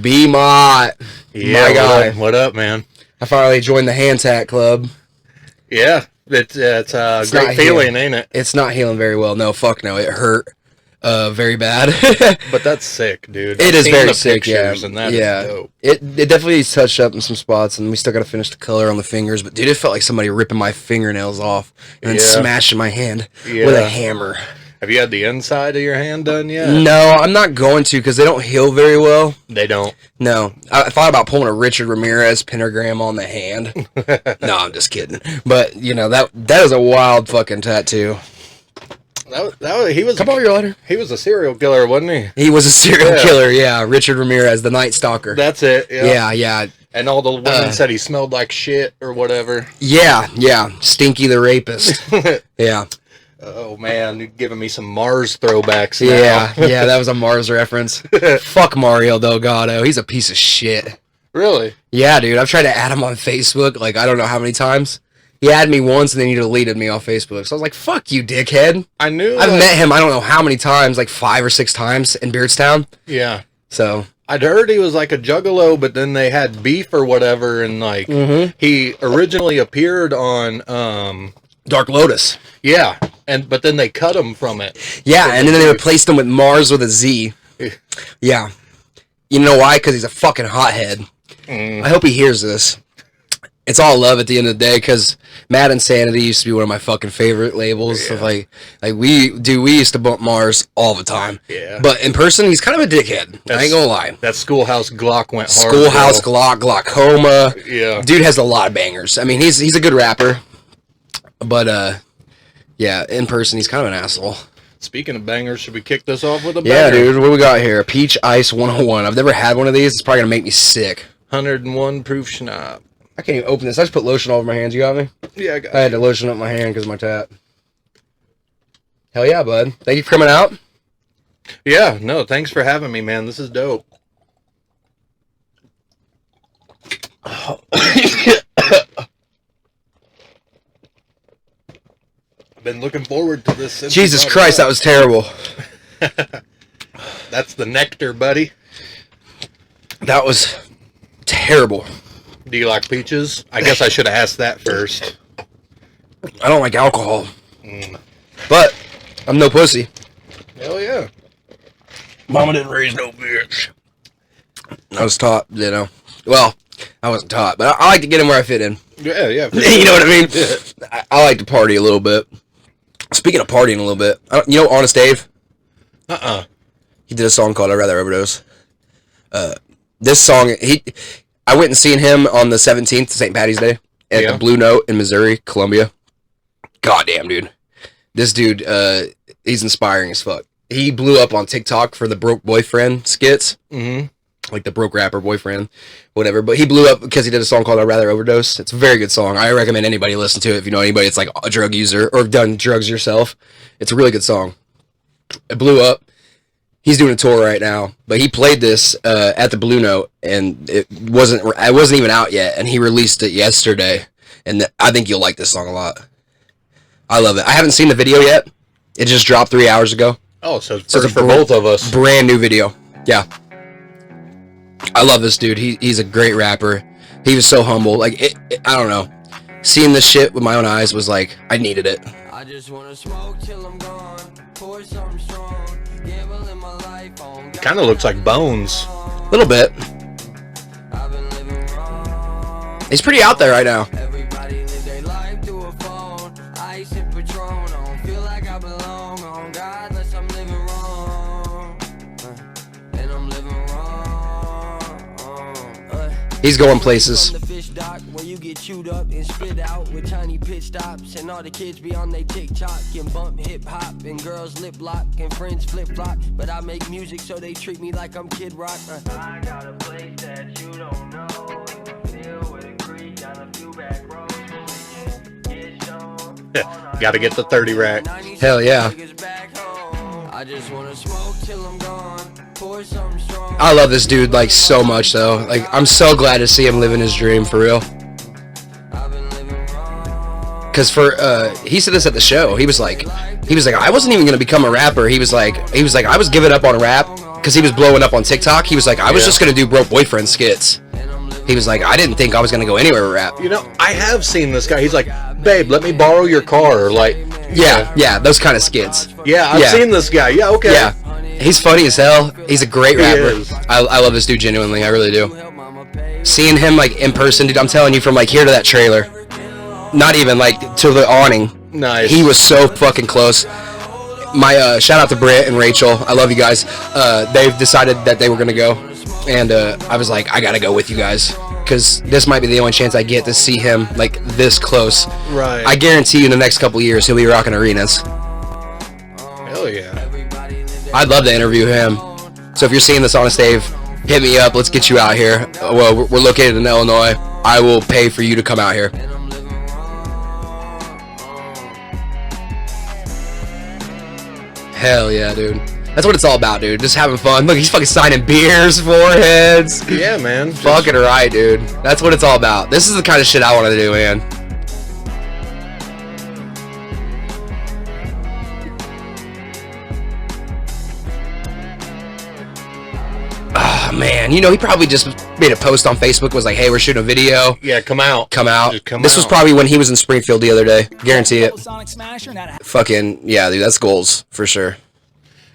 B-Mot. Yeah, my guy. What up, man? I finally joined the hand tat club. Yeah, it's a great feeling, ain't it? It's not healing very well. No, fuck no. It hurt very bad. But that's sick, dude. It is very sick, yeah. And that is dope. It definitely touched up in some spots, and we still got to finish the color on the fingers. But dude, it felt like somebody ripping my fingernails off and then smashing my hand with a hammer. Have you had the inside of your hand done yet? No, I'm not going to because they don't heal very well. They don't? No. I thought about pulling a Richard Ramirez pentagram on the hand. No, I'm just kidding. But, you know, that is a wild fucking tattoo. He was Come over your letter. He was a serial killer, wasn't he? He was a serial killer, yeah. Richard Ramirez, the Night Stalker. That's it, yeah. Yeah. And all the women said he smelled like shit or whatever. Yeah. Stinky the Rapist. Yeah. Oh, man, you're giving me some Mars throwbacks now. Yeah, that was a Mars reference. Fuck Mario Delgado. He's a piece of shit. Really? Yeah, dude. I've tried to add him on Facebook, like, I don't know how many times. He added me once, and then he deleted me off Facebook. So I was like, fuck you, dickhead. I knew. I've met him, I don't know how many times, like 5 or 6 times in Beardstown. Yeah. So I'd heard he was like a juggalo, but then they had beef or whatever, and like, he originally appeared on... Dark Lotus. Yeah, but then they cut him from it. Yeah, and then they replaced him with Mars with a Z. Yeah. You know why? Because he's a fucking hothead. I hope he hears this. It's all love at the end of the day, because Mad Insanity used to be one of my fucking favorite labels. Yeah. Of we used to bump Mars all the time. Yeah. But in person, he's kind of a dickhead. I ain't gonna lie. That Schoolhouse Glock went hard. Schoolhouse Glock, Glaucoma. Yeah. Dude has a lot of bangers. I mean, he's a good rapper. But, yeah, in person, he's kind of an asshole. Speaking of bangers, should we kick this off with a banger? Yeah, dude, what we got here? Peach Ice 101. I've never had one of these. It's probably going to make me sick. 101 proof schnapp. I can't even open this. I just put lotion all over my hands. You got me? Yeah, I got I had to lotion up my hand because of my tat. Hell yeah, bud. Thank you for coming out. Yeah, no, thanks for having me, man. This is dope. Been looking forward to this since Jesus Christ, that was terrible. That's the nectar, buddy. That was terrible. Do you like peaches? I guess I should have asked that first. I don't like alcohol. But I'm no pussy. Hell yeah. Mama didn't raise no bitch. I was taught, you know. Well, I wasn't taught, but I like to get in where I fit in. Yeah. You know what I mean? I like to party a little bit. Speaking of partying a little bit, you know Honest Dave? He did a song called I'd Rather Overdose. This song, I went and seen him on the 17th, St. Patty's Day, at the Blue Note in Missouri, Columbia. Goddamn, dude. This dude, he's inspiring as fuck. He blew up on TikTok for the Broke Boyfriend skits. Like the broke rapper boyfriend, whatever. But he blew up because he did a song called I'd Rather Overdose. It's a very good song. I recommend anybody listen to it if you know anybody that's like a drug user or done drugs yourself. It's a really good song. It blew up. He's doing a tour right now, but he played this at the Blue Note, and it wasn't even out yet, and he released it yesterday, and I think you'll like this song a lot. I love it. I haven't seen the video yet. It just dropped 3 hours ago. Oh, so it's for both of us. Brand new video. Yeah. I love this dude. He's a great rapper. He was so humble. Like, I don't know. Seeing this shit with my own eyes was like, I needed it. I just wanna smoke till I'm gone. Pour something strong. Gamble in my life on. Kind of looks like Bones. A little bit. I've been living wrong. He's pretty out there right now. Everybody live their life through a phone. Ice and Patron. I don't feel like I belong on God unless I'm living wrong. And I'm living wrong. He's going places. From the fish dock where you get chewed up and spit out with tiny pit stops, and all the kids be on they TikTok and bump hip hop, and girls lip lock and friends flip flop. But I make music so they treat me like I'm Kid Rock. I got a place that you don't know. Deal with a creek down a few back roads. Gotta get the 30 rack. Hell yeah. I just wanna smoke till I'm gone. Pour something strong. I love this dude like so much though. Like, I'm so glad to see him living his dream for real. Cause he said this at the show. He was like, I wasn't even gonna become a rapper. He was like, I was giving up on rap because he was blowing up on TikTok. He was like, I was just gonna do broke boyfriend skits. He was like, I didn't think I was gonna go anywhere with rap. You know, I have seen this guy. He's like, babe, let me borrow your car. Like, yeah, those kind of skits. Yeah, I've seen this guy. Yeah, okay. Yeah, he's funny as hell. He's a great rapper. is. I love this dude genuinely. I really do. Seeing him like in person, dude, I'm telling you, from like here to that trailer, not even like to the awning. Nice. He was so fucking close. My shout out to Britt and Rachel. I love you guys. They've decided that they were gonna go, and I was like, I gotta go with you guys, because this might be the only chance I get to see him like this close. Right. I guarantee you in the next couple years he'll be rocking arenas. Hell yeah. I'd love to interview him. So if you're seeing this, Honest Dave, hit me up. Let's get you out here. Well, we're located in Illinois. I will pay for you to come out here. Hell yeah, dude. That's what it's all about, dude. Just having fun. Look, he's fucking signing beers, foreheads. Yeah, man. Fucking right, dude. That's what it's all about. This is the kind of shit I want to do, man. Oh, man. You know, he probably just made a post on Facebook, was like, hey, we're shooting a video. Yeah, come out. Come out. Just come this was out. probably when he was in Springfield the other day. Guarantee it. Fucking, yeah, dude. That's goals, for sure.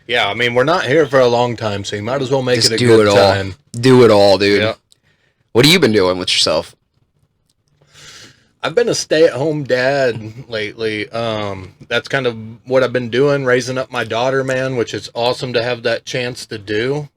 Yeah, I mean, we're not here for a long time, so you might as well make Just it a do good it all. time. Do it all, dude. Yeah. What have you been doing with yourself? I've been a stay-at-home dad lately. That's kind of what I've been doing, raising up my daughter, man, which is awesome to have that chance to do.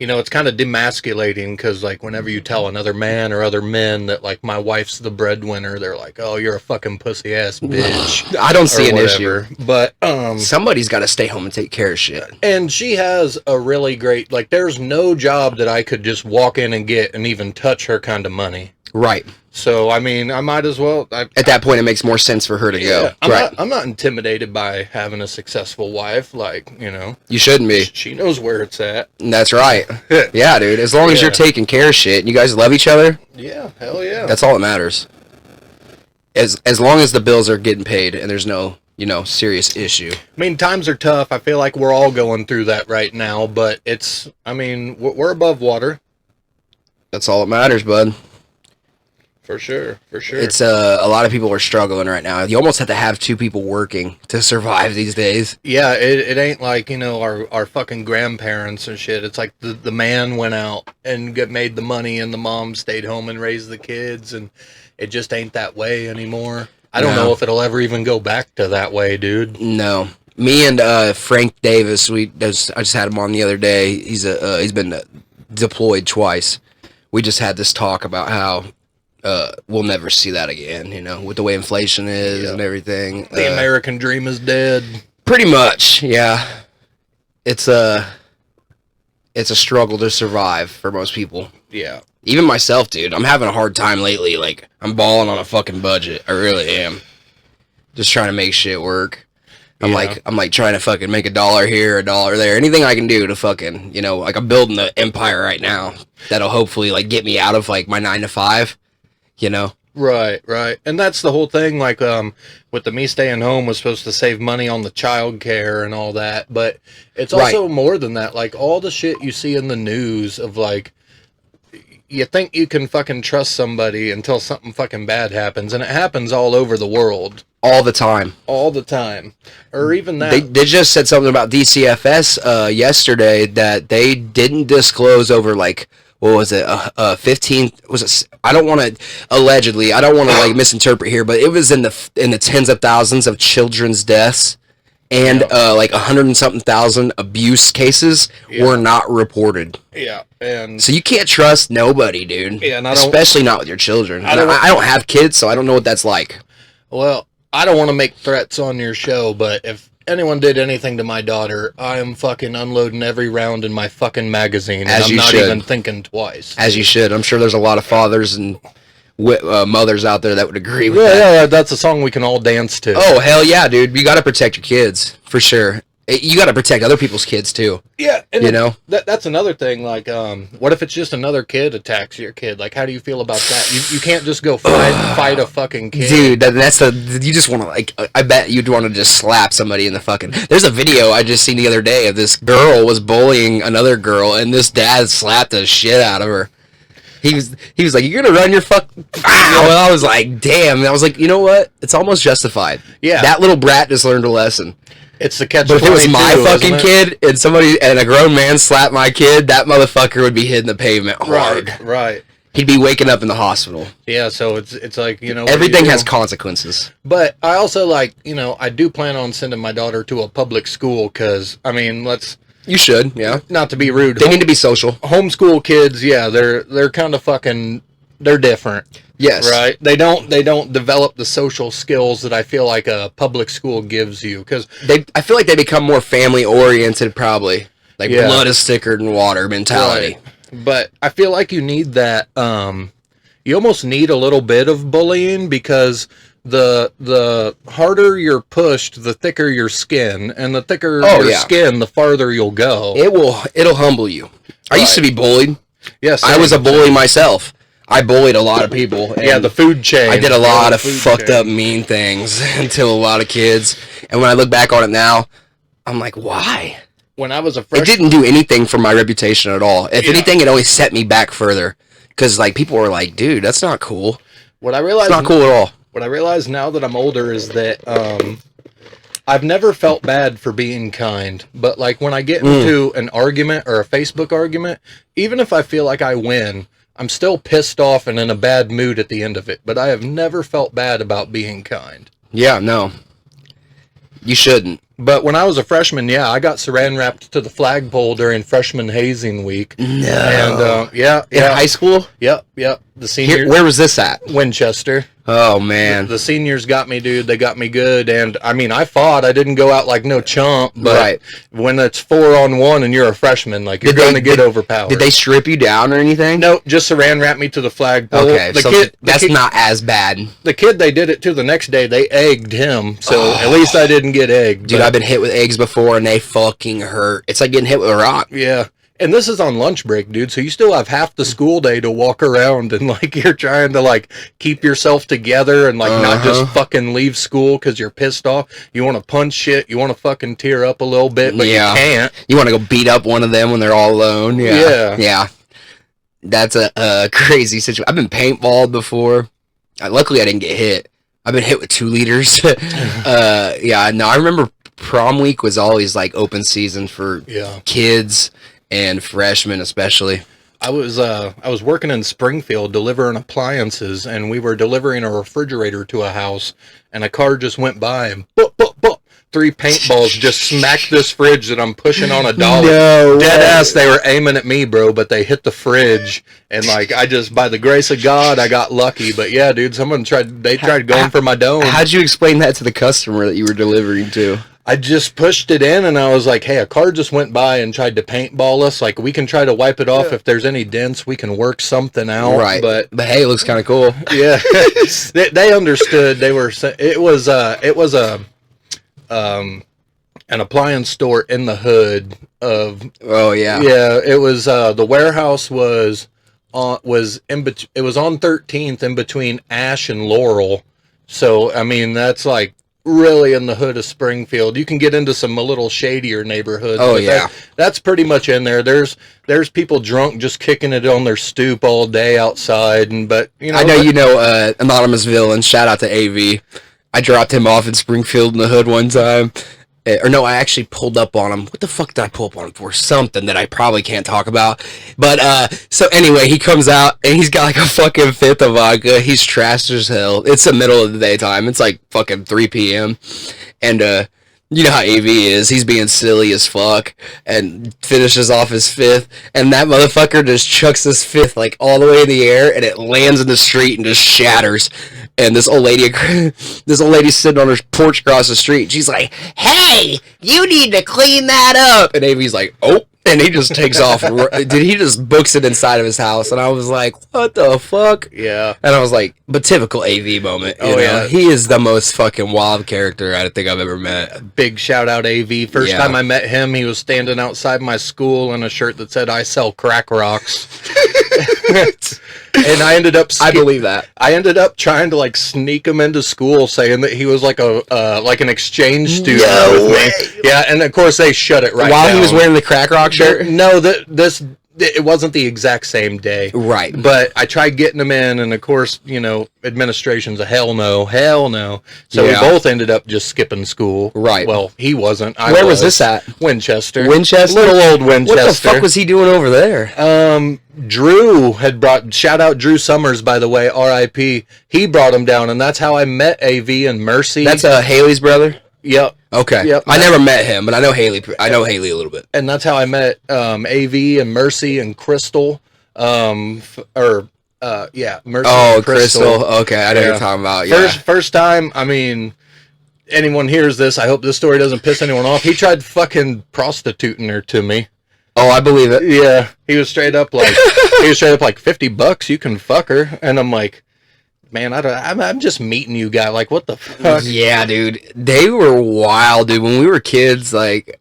You know, it's kind of demasculating, because, like, whenever you tell another man or other men that, like, my wife's the breadwinner, they're like, oh, you're a fucking pussy-ass bitch. I don't see or an whatever. issue. But, Somebody's got to stay home and take care of shit. and she has a really great, like, there's no job that I could just walk in and get and even touch her kind of money. Right. So, I mean, I might as well. At that point, it makes more sense for her to go. I'm not intimidated by having a successful wife. Like, you know, You shouldn't be. she knows where it's at. That's right. Yeah, dude. As long as you're taking care of shit and you guys love each other, Yeah, hell yeah. that's all that matters. As long as the bills are getting paid and there's no, you know, serious issue. I mean, times are tough. I feel like we're all going through that right now, but it's, I mean, we're above water. That's all that matters, bud. For sure, for sure. It's a lot of people are struggling right now. You almost have to have two people working to survive these days. Yeah, it ain't like, you know, our fucking grandparents and shit. It's like the man went out and made the money and the mom stayed home and raised the kids, and it just ain't that way anymore. I don't know if it'll ever even go back to that way, dude. No. Me and Frank Davis, I just had him on the other day. He's been deployed twice. We just had this talk about how we'll never see that again, you know, with the way inflation is and everything. The American dream is dead. Pretty much, yeah. It's a struggle to survive for most people. Yeah. Even myself, dude. I'm having a hard time lately. Like, I'm balling on a fucking budget. I really am. Just trying to make shit work. I'm like trying to fucking make $1 here, $1 there. Anything I can do to fucking, you know, like I'm building an empire right now that'll hopefully like get me out of like my 9 to 5. You know? Right. And that's the whole thing, like, with the me staying home was supposed to save money on the child care and all that, but it's also more than that. Like, all the shit you see in the news of, like, you think you can fucking trust somebody until something fucking bad happens, and it happens all over the world. All the time. All the time. Or even that. They just said something about DCFS yesterday that they didn't disclose over, like, what was it, 15, was it, I don't want to, allegedly, I don't want to, like, misinterpret here, but it was in the tens of thousands of children's deaths, and, like, 100 and something thousand abuse cases were not reported. Yeah, and... So you can't trust nobody, dude. Yeah, and especially not with your children. I don't have kids, so I don't know what that's like. Well, I don't want to make threats on your show, but if anyone did anything to my daughter, I am fucking unloading every round in my fucking magazine. As I'm you not should. even thinking twice. As you should. I'm sure there's a lot of fathers and mothers out there that would agree with that. Yeah, that's a song we can all dance to. Oh, hell yeah, dude. You got to protect your kids, for sure. You got to protect other people's kids too. Yeah, and you know that's another thing. Like, what if it's just another kid attacks your kid? Like, how do you feel about that? You can't just go fight a fucking kid, dude. That's you just want to like. I bet you'd want to just slap somebody in the fucking. There's a video I just seen the other day of this girl was bullying another girl, and this dad slapped the shit out of her. He was like, "You're gonna run your fuck." Well, I was like, "Damn!" And I was like, "You know what? It's almost justified." Yeah, that little brat just learned a lesson. It's the catch. But if it was my fucking kid and somebody and a grown man slapped my kid, that motherfucker would be hitting the pavement hard. Right. He'd be waking up in the hospital. Yeah, so it's like, you know, everything has consequences. But I also, like, you know, I do plan on sending my daughter to a public school because, I mean, you should, yeah. Not to be rude. They need to be social. Homeschool kids, yeah, they're kind of fucking, they're different. Yes. Right? They don't develop the social skills that I feel like a public school gives you, because I feel like they become more family oriented, probably. Like, blood is thicker than water mentality. Right. But I feel like you need that, you almost need a little bit of bullying, because the harder you're pushed, the thicker your skin, and the thicker your skin, the farther you'll go. It'll humble you. I used to be bullied. Yes, I was a bully myself. I bullied a lot of people. Yeah, the food chain. I did a lot of fucked up mean things to a lot of kids. And when I look back on it now, I'm like, why? When I was a freshman, it didn't do anything for my reputation at all. If anything, it always set me back further. Because, like, people were like, dude, that's not cool. What I realized, it's not cool at all. What I realize now that I'm older is that I've never felt bad for being kind. But, like, when I get into an argument or a Facebook argument, even if I feel like I win, I'm still pissed off and in a bad mood at the end of it. But I have never felt bad about being kind. Yeah, no. You shouldn't. But when I was a freshman, yeah, I got saran wrapped to the flagpole during freshman hazing week. No. And, yeah. In high school? Yep. The senior. Where was this at? Winchester. Oh, man. The seniors got me, dude. They got me good. And, I mean, I fought. I didn't go out like no chump. But when it's 4-on-1 and you're a freshman, like, you're going to get overpowered. Did they strip you down or anything? No, just saran wrap me to the flagpole. Okay, that's not as bad. The kid they did it to the next day, they egged him. So at least I didn't get egged. Dude, I've been hit with eggs before and they fucking hurt. It's like getting hit with a rock. Yeah. And this is on lunch break, dude, so you still have half the school day to walk around and, like, you're trying to, like, keep yourself together and, like, not just fucking leave school because you're pissed off. You want to punch shit, you want to fucking tear up a little bit, but you can't. You want to go beat up one of them when they're all alone. Yeah. That's a crazy situation. I've been paintballed before. Luckily, I didn't get hit. I've been hit with 2 liters. I remember prom week was always, like, open season for kids and freshmen especially. I was working in Springfield delivering appliances, and we were delivering a refrigerator to a house, and a car just went by and 3 paintballs just smacked this fridge that I'm pushing on a dollar. No Dead ass, they were aiming at me, bro, but they hit the fridge, and, like, I just, by the grace of God, I got lucky. But yeah, dude, someone tried going for my dome. How'd you explain that to the customer that you were delivering to? I just pushed it in, and I was like, hey, a car just went by and tried to paintball us. Like, we can try to wipe it off. If there's any dents, we can work something out. Right. But hey, it looks kind of cool. Yeah. They understood. It was an appliance store in the hood of. Oh, yeah. Yeah, it was, the warehouse was on 13th in between Ash and Laurel. So, I mean, that's like really in the hood of Springfield. You can get into some a little shadier neighborhoods. Oh, yeah. That's pretty much in there. There's people drunk just kicking it on their stoop all day outside. But, you know. I know Anonymous Villain. Shout out to AV. I dropped him off in Springfield in the hood one time. Or no, I actually pulled up on him. What the fuck did I pull up on him for? Something that I probably can't talk about. But, so anyway, he comes out, and he's got like a fucking 5th of vodka. He's trashed as hell. It's the middle of the daytime. It's like fucking 3 p.m. And, you know how AV is. He's being silly as fuck and finishes off his 5th. And that motherfucker just chucks his 5th like all the way in the air, and it lands in the street and just shatters. And this old lady's sitting on her porch across the street. And she's like, "Hey, you need to clean that up." And AV's like, "Oh, And he just takes off. Dude, he just books it inside of his house. And I was like, what the fuck? Yeah. And I was like, but typical AV moment. You know? Yeah. He is the most fucking wild character I think I've ever met. Big shout out AV. First time I met him, he was standing outside my school in a shirt that said, "I sell crack rocks." And I ended up... I believe that. I ended up trying to like sneak him into school, saying that he was like an exchange student with me. Yeah, and of course they shut it right While down. he was wearing the crack rock shirt? No, it wasn't the exact same day. Right. But I tried getting him in, and of course, administration's a hell no. So we both ended up just skipping school. Right. Well, he wasn't. Where was this at? Winchester. Winchester? Little old Winchester. What the fuck was he doing over there? Drew had shout out Drew Summers, by the way, R.I.P. He brought him down, and that's how I met AV and Mercy. That's Haley's brother? Yep. Okay. Yep. I never met him, but I know Haley. I know Haley a little bit. And that's how I met AV and Mercy and Crystal. Mercy. Oh, and Crystal. Okay, I know what you're talking about. Yeah. First time. I mean, anyone hears this, I hope this story doesn't piss anyone off. He tried fucking prostituting her to me. Oh, I believe it. Yeah, he was straight up like $50. You can fuck her, and I'm like, man, I'm just meeting you guy. Like, what the fuck? Yeah, dude, they were wild, dude. When we were kids, like,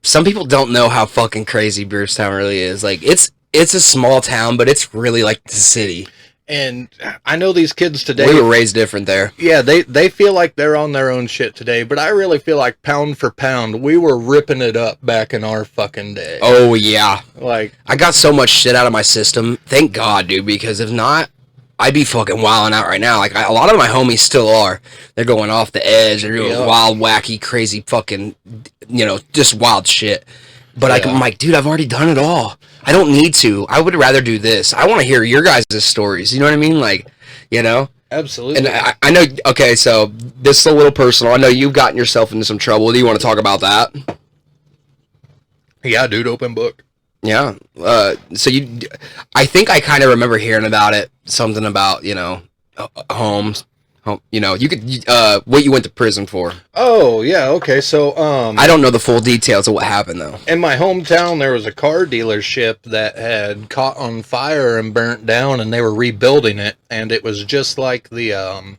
some people don't know how fucking crazy Beardstown really is. Like, it's a small town, but it's really like the city. And I know these kids today. We were raised different there. Yeah, they feel like they're on their own shit today, but I really feel like pound for pound, we were ripping it up back in our fucking day. Oh, yeah. Like, I got so much shit out of my system. Thank God, dude, because if not, I'd be fucking wilding out right now. Like, a lot of my homies still are. They're going off the edge. They're doing wild, wacky, crazy fucking, just wild shit. But I'm like, dude, I've already done it all. I don't need to. I would rather do this. I want to hear your guys' stories. You know what I mean? Like, Absolutely. And I know, okay, so this is a little personal. I know you've gotten yourself into some trouble. Do you want to talk about that? Yeah, dude, open book. Yeah. So I think I kind of remember hearing about it. Something about, homes. You could, what you went to prison for. Oh, yeah, okay, so, I don't know the full details of what happened, though. In my hometown, there was a car dealership that had caught on fire and burnt down, and they were rebuilding it, and it was just like the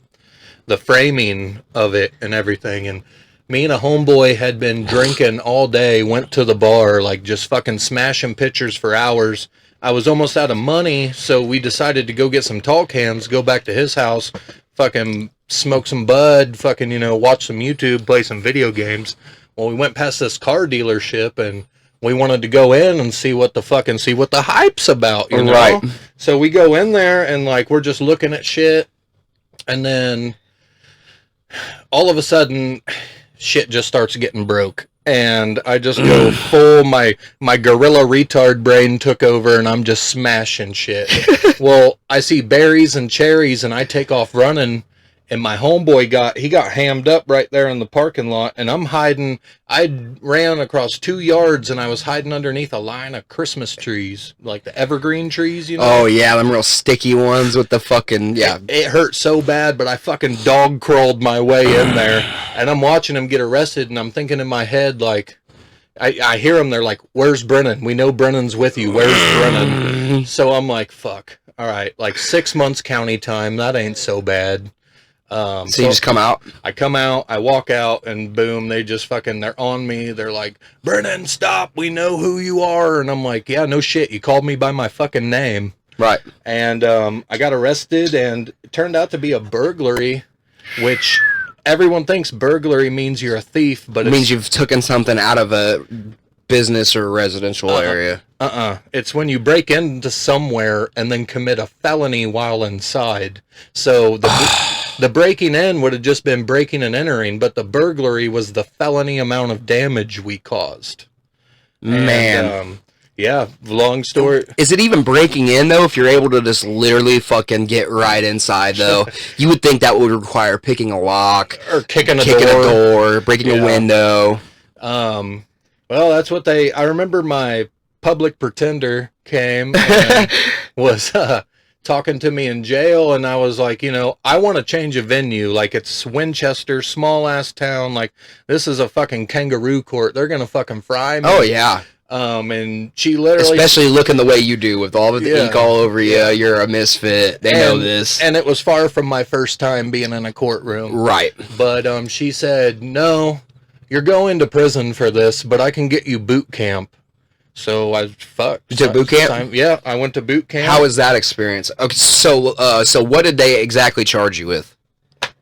framing of it and everything, and me and a homeboy had been drinking all day, went to the bar, like, just fucking smashing pictures for hours. I was almost out of money, so we decided to go get some tall cans, go back to his house, fucking smoke some bud, fucking, watch some YouTube, play some video games. Well, we went past this car dealership and we wanted to go in and see what the hype's about, you know? Right. So we go in there and like, we're just looking at shit. And then all of a sudden shit just starts getting broke. And I just go full, my gorilla retard brain took over and I'm just smashing shit. Well, I see berries and cherries and I take off running and my homeboy got hammed up right there in the parking lot and I'm hiding. I ran across 2 yards and I was hiding underneath a line of Christmas trees, like the evergreen trees, Oh, yeah, them real sticky ones with the fucking, yeah. It hurt so bad, but I fucking dog crawled my way in there and I'm watching him get arrested and I'm thinking in my head, like, I hear them, they're like, where's Brennan? We know Brennan's with you. Where's Brennan? So I'm like, fuck. All right, like 6 months county time. That ain't so bad. So you just come out? I come out, I walk out, and boom, they just fucking, they're on me. They're like, Brennan, stop. We know who you are. And I'm like, yeah, no shit. You called me by my fucking name. Right. And I got arrested, and it turned out to be a burglary, which everyone thinks burglary means you're a thief, but it means you've taken something out of a business or residential area. It's when you break into somewhere and then commit a felony while inside. So the breaking in would have just been breaking and entering, but the burglary was the felony amount of damage we caused. Man. And, yeah, long story. Is it even breaking in, though, if you're able to just literally fucking get right inside, though? You would think that would require picking a lock. Or kicking a door, breaking a window. Well, that's what I remember my public pretender came and was talking to me in jail, and I was like, I want to change a venue. Like, it's Winchester, small-ass town. Like, this is a fucking kangaroo court. They're going to fucking fry me. Oh, yeah. And she literally... Especially looking the way you do with all of the ink all over you. You're a misfit. They know this. And it was far from my first time being in a courtroom. Right. But she said, no, you're going to prison for this, but I can get you boot camp. So I fucked. You took boot camp? Yeah, I went to boot camp. How was that experience? Okay, so what did they exactly charge you with?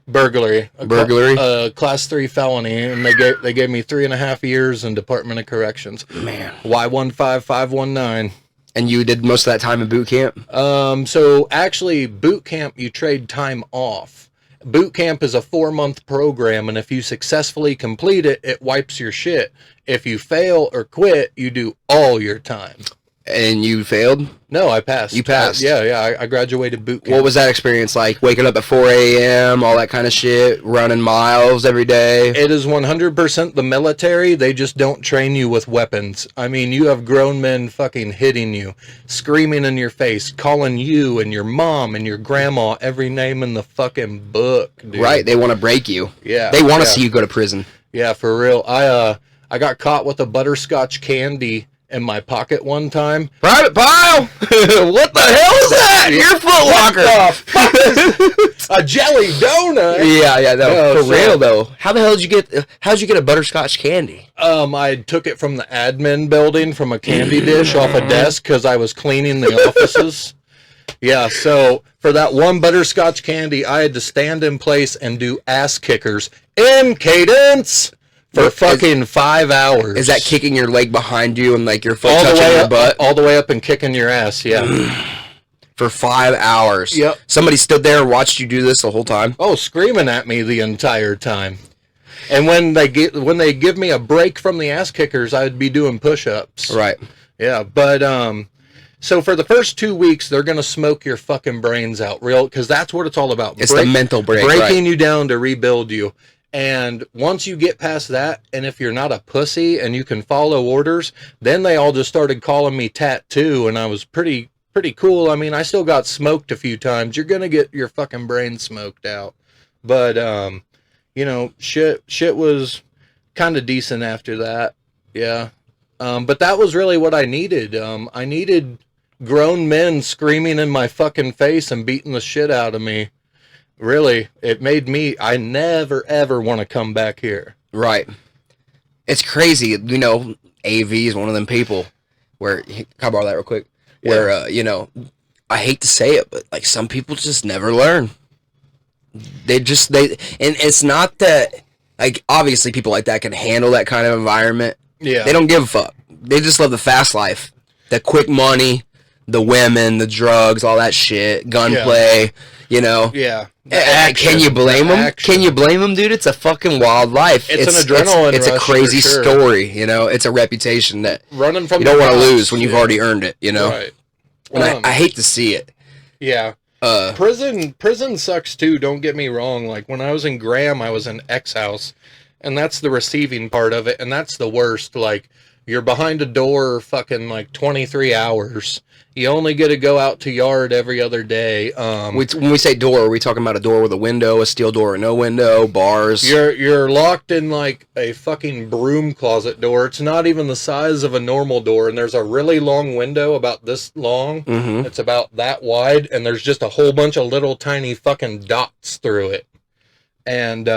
Burglary. Burglary? Class 3 felony, and they gave me 3.5 years in Department of Corrections. Man. Y15519. And you did most of that time in boot camp? So actually, boot camp, you trade time off. Boot camp is a 4-month program, and if you successfully complete it, it wipes your shit. If you fail or quit, you do all your time. And you failed? No, I passed. You passed? I graduated boot camp. What was that experience like? Waking up at 4 a.m., all that kind of shit, running miles every day? It is 100% the military. They just don't train you with weapons. I mean, you have grown men fucking hitting you, screaming in your face, calling you and your mom and your grandma every name in the fucking book, dude. Right, they want to break you. Yeah. They want to see you go to prison. Yeah, for real. I got caught with a butterscotch candy in my pocket one time. Private Pile! What the hell is that? Your Foot Locker! A jelly donut! Yeah, no, for real though. How'd you get a butterscotch candy? I took it from the admin building from a candy dish off a desk because I was cleaning the offices. Yeah, so for that one butterscotch candy, I had to stand in place and do ass kickers in cadence for fucking 5 hours. Is that kicking your leg behind you and like your foot touching your butt? All the way up and kicking your ass, yeah. For 5 hours. Yep. Somebody stood there and watched you do this the whole time? Oh, screaming at me the entire time. And when they give me a break from the ass kickers, I'd be doing push-ups. Right. Yeah, but so for the first 2 weeks, they're gonna smoke your fucking brains out, because that's what it's all about. It's the mental break, breaking you down to rebuild you. And once you get past that, and if you're not a pussy and you can follow orders, then they all just started calling me Tattoo, and I was pretty cool. I mean, I still got smoked a few times. You're gonna get your fucking brain smoked out, but shit was kind of decent after that. Yeah, but that was really what I needed. I needed grown men screaming in my fucking face and beating the shit out of me. Really, it made me, I never, ever want to come back here. Right. It's crazy. AV is one of them people where, can I borrow that real quick? Where, I hate to say it, but like some people just never learn. And it's not that, like, obviously people like that can handle that kind of environment. Yeah. They don't give a fuck. They just love the fast life. The quick money, the women, the drugs, all that shit, gunplay, Yeah. Can you blame them? Can you blame them, dude? It's a fucking wild life. It's an adrenaline It's rush, a crazy for sure. story, It's a reputation that running from you don't want to lose when you've already earned it, Right. And I hate to see it. Yeah. Prison sucks too, don't get me wrong. Like when I was in Graham, I was in X house, and that's the receiving part of it, and that's the worst. Like you're behind a door fucking like 23 hours. You only get to go out to yard every other day. When we say door, are we talking about a door with a window, a steel door or no window, bars? You're locked in like a fucking broom closet door. It's not even the size of a normal door, and there's a really long window about this long. Mm-hmm. It's about that wide, and there's just a whole bunch of little tiny fucking dots through it. And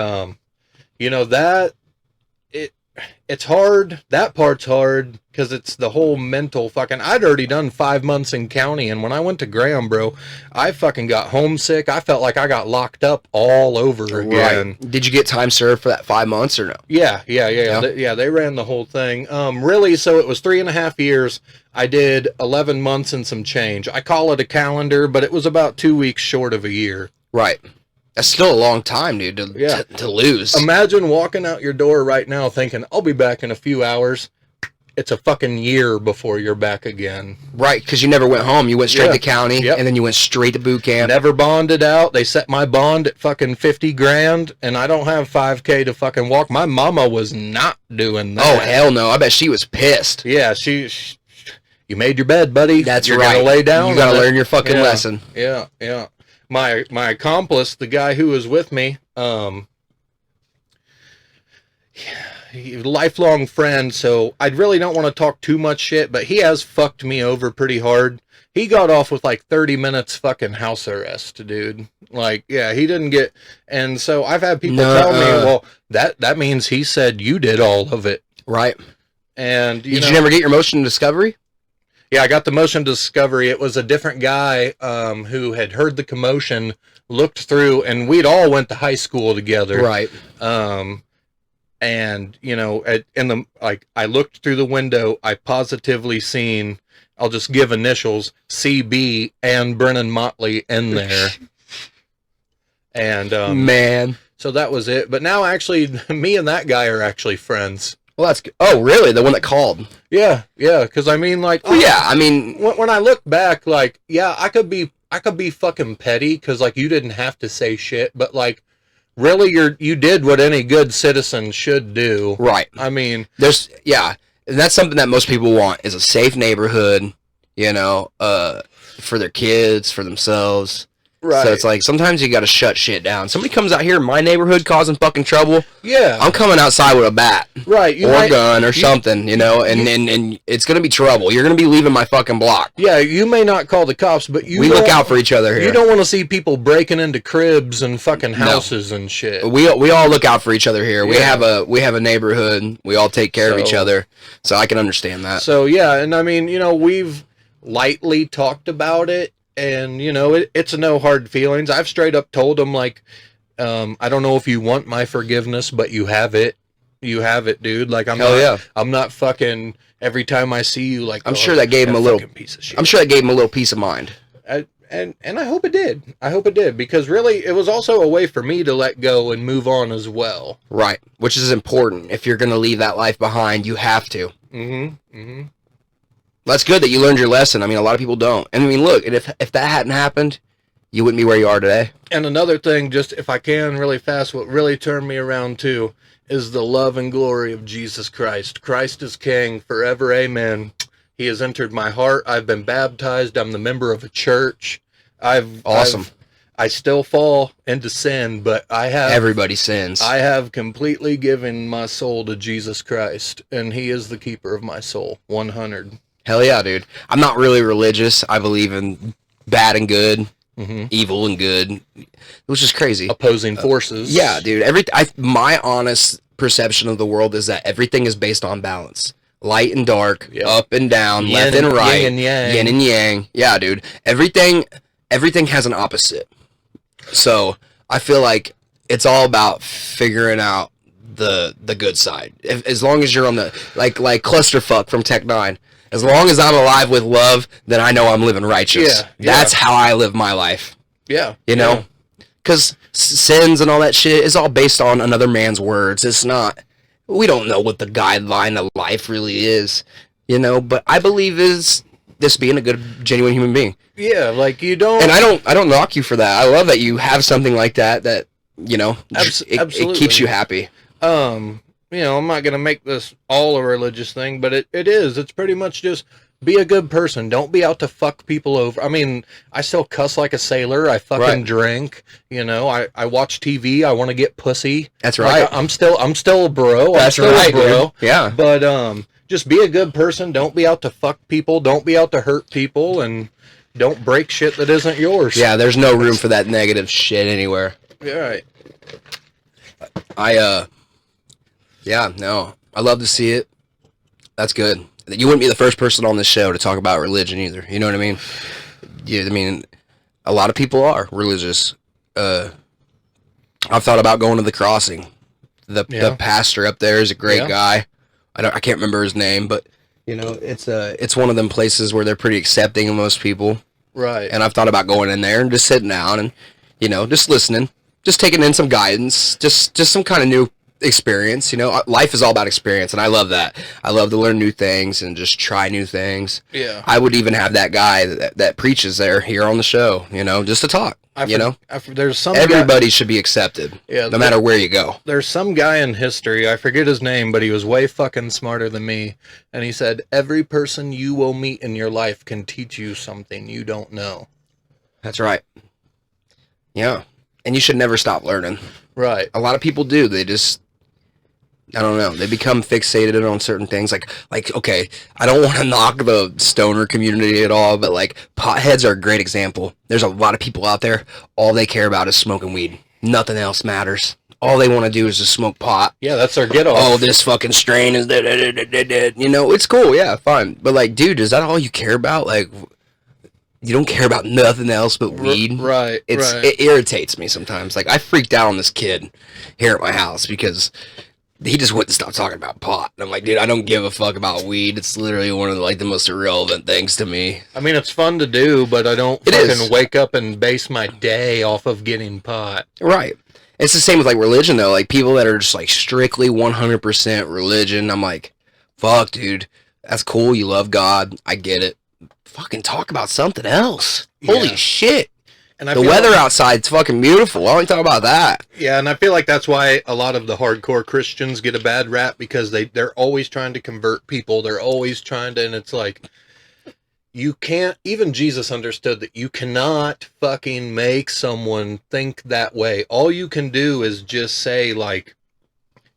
it's hard. That part's hard because it's the whole mental fucking. I'd already done 5 months in county, and when I went to Graham, bro, I fucking got homesick. I felt like I got locked up all over again. Right. Did you get time served for that 5 months or no? Yeah. They ran the whole thing. Really, so it was 3.5 years. I did 11 months and some change. I call it a calendar, but it was about 2 weeks short of a year. Right. That's still a long time, dude, to lose. Imagine walking out your door right now thinking, I'll be back in a few hours. It's a fucking year before you're back again. Right, because you never went home. You went straight to county, and then you went straight to boot camp. Never bonded out. They set my bond at fucking $50,000, and I don't have $5,000 to fucking walk. My mama was not doing that. Oh, hell no. I bet she was pissed. Yeah, you made your bed, buddy. That's you're right. You're going to lay down. You got to learn your fucking lesson. Yeah. My accomplice, the guy who was with me, lifelong friend, so I really don't want to talk too much shit, but he has fucked me over pretty hard. He got off with like 30 minutes fucking house arrest, dude. Like, yeah, he didn't get, and so I've had people tell me, well, that means he said you did all of it. Right. And did you never get your motion to discovery? Yeah, I got the motion to discovery. It was a different guy who had heard the commotion, looked through, and we'd all went to high school together. Right. And I looked through the window. I positively seen, I'll just give initials, CB and Brennan Motley in there. And man, so that was it. But now, actually, me and that guy are actually friends. Well, that's good. Oh, really? The one that called? Yeah. Because I mean, like, well, yeah. I mean, when I look back, like, yeah, I could be fucking petty because, like, you didn't have to say shit, but like, really, you did what any good citizen should do. Right. I mean, and that's something that most people want is a safe neighborhood, for their kids, for themselves. Right. So it's like, sometimes you gotta shut shit down. Somebody comes out here in my neighborhood causing fucking trouble. Yeah. I'm coming outside with a bat. Right. Or a gun or something, and it's gonna be trouble. You're gonna be leaving my fucking block. Yeah, you may not call the cops, but we look out for each other here. You don't want to see people breaking into cribs and fucking houses and shit. We all look out for each other here. Yeah. We have a neighborhood. We all take care of each other. So I can understand that. So yeah, and I mean, we've lightly talked about it. And, it's no hard feelings. I've straight up told him, like, I don't know if you want my forgiveness, but you have it. You have it, dude. Like, I'm not fucking, every time I see you, like, I'm sure that gave him a little piece of shit. I'm sure that gave him a little peace of mind. And I hope it did. I hope it did, because really, it was also a way for me to let go and move on as well. Right. Which is important. If you're going to leave that life behind, you have to. That's good that you learned your lesson. I mean, a lot of people don't. And I mean, look, if that hadn't happened, you wouldn't be where you are today. And another thing, just if I can really fast, what really turned me around too is the love and glory of Jesus Christ. Christ is King forever. Amen. He has entered my heart. I've been baptized. I'm the member of a church. I still fall into sin, but everybody sins. I have completely given my soul to Jesus Christ, and he is the keeper of my soul. 100. Hell yeah, dude. I'm not really religious. I believe in bad and good, evil and good, which is crazy. Opposing forces. Yeah, dude. My honest perception of the world is that everything is based on balance. Light and dark, up and down, left and right, yin and yang. Yeah, dude. Everything has an opposite. So I feel like it's all about figuring out the good side. As long as you're on the like clusterfuck from Tech 9. As long as I'm alive with love, then I know I'm living righteous. That's how I live my life. Yeah. Because sins and all that shit is all based on another man's words. It's not. We don't know what the guideline of life really is, but I believe is this being a good, genuine human being. Yeah, like you don't. And I don't knock you for that. I love that you have something like that, it keeps you happy. I'm not going to make this all a religious thing, but it is. It's pretty much just be a good person. Don't be out to fuck people over. I mean, I still cuss like a sailor. I fucking drink. I watch TV. I want to get pussy. That's right. I'm still a bro. That's right, bro. Yeah. But just be a good person. Don't be out to fuck people. Don't be out to hurt people, and don't break shit that isn't yours. Yeah, there's no room for that negative shit anywhere. Yeah, right. Yeah, no, I love to see it. That's good. You wouldn't be the first person on this show to talk about religion either. You know what I mean? Yeah, I mean, a lot of people are religious. I've thought about going to the Crossing. The pastor up there is a great guy. I can't remember his name, but it's one of them places where they're pretty accepting of most people. Right. And I've thought about going in there and just sitting down and just listening, just taking in some guidance, just some kind of new experience. Life is all about experience, and I love that. I love to learn new things and just try new things. Yeah. I would even have that guy that preaches here on the show, just to talk. There's some everybody should be accepted, no matter where you go. There's some guy in history, I forget his name, but he was way fucking smarter than me, and he said, every person you will meet in your life can teach you something you don't know. That's right. Yeah. And you should never stop learning. Right. A lot of people do. I don't know. They become fixated on certain things. Like okay, I don't want to knock the stoner community at all, but like potheads are a great example. There's a lot of people out there, all they care about is smoking weed. Nothing else matters. All they want to do is just smoke pot. Yeah, that's their get off. Oh, this fucking strain is you know, it's cool, yeah, fine. But like, dude, is that all you care about? Like, you don't care about nothing else but weed? Right. It irritates me sometimes. Like, I freaked out on this kid here at my house because he just wouldn't stop talking about pot. And I'm like, dude, I don't give a fuck about weed. It's literally one of the most irrelevant things to me. I mean, it's fun to do, but I don't fucking wake up and base my day off of getting pot. Right. It's the same with like religion though. Like people that are just like strictly 100% religion. I'm like, fuck, dude, that's cool. You love God. I get it. Fucking talk about something else. Yeah. Holy shit. And the weather outside's fucking beautiful. Why don't we talk about that? Yeah, and I feel like that's why a lot of the hardcore Christians get a bad rap, because they're always trying to convert people. They're always trying to, and it's like, you can't, even Jesus understood that you cannot fucking make someone think that way. All you can do is just say, like,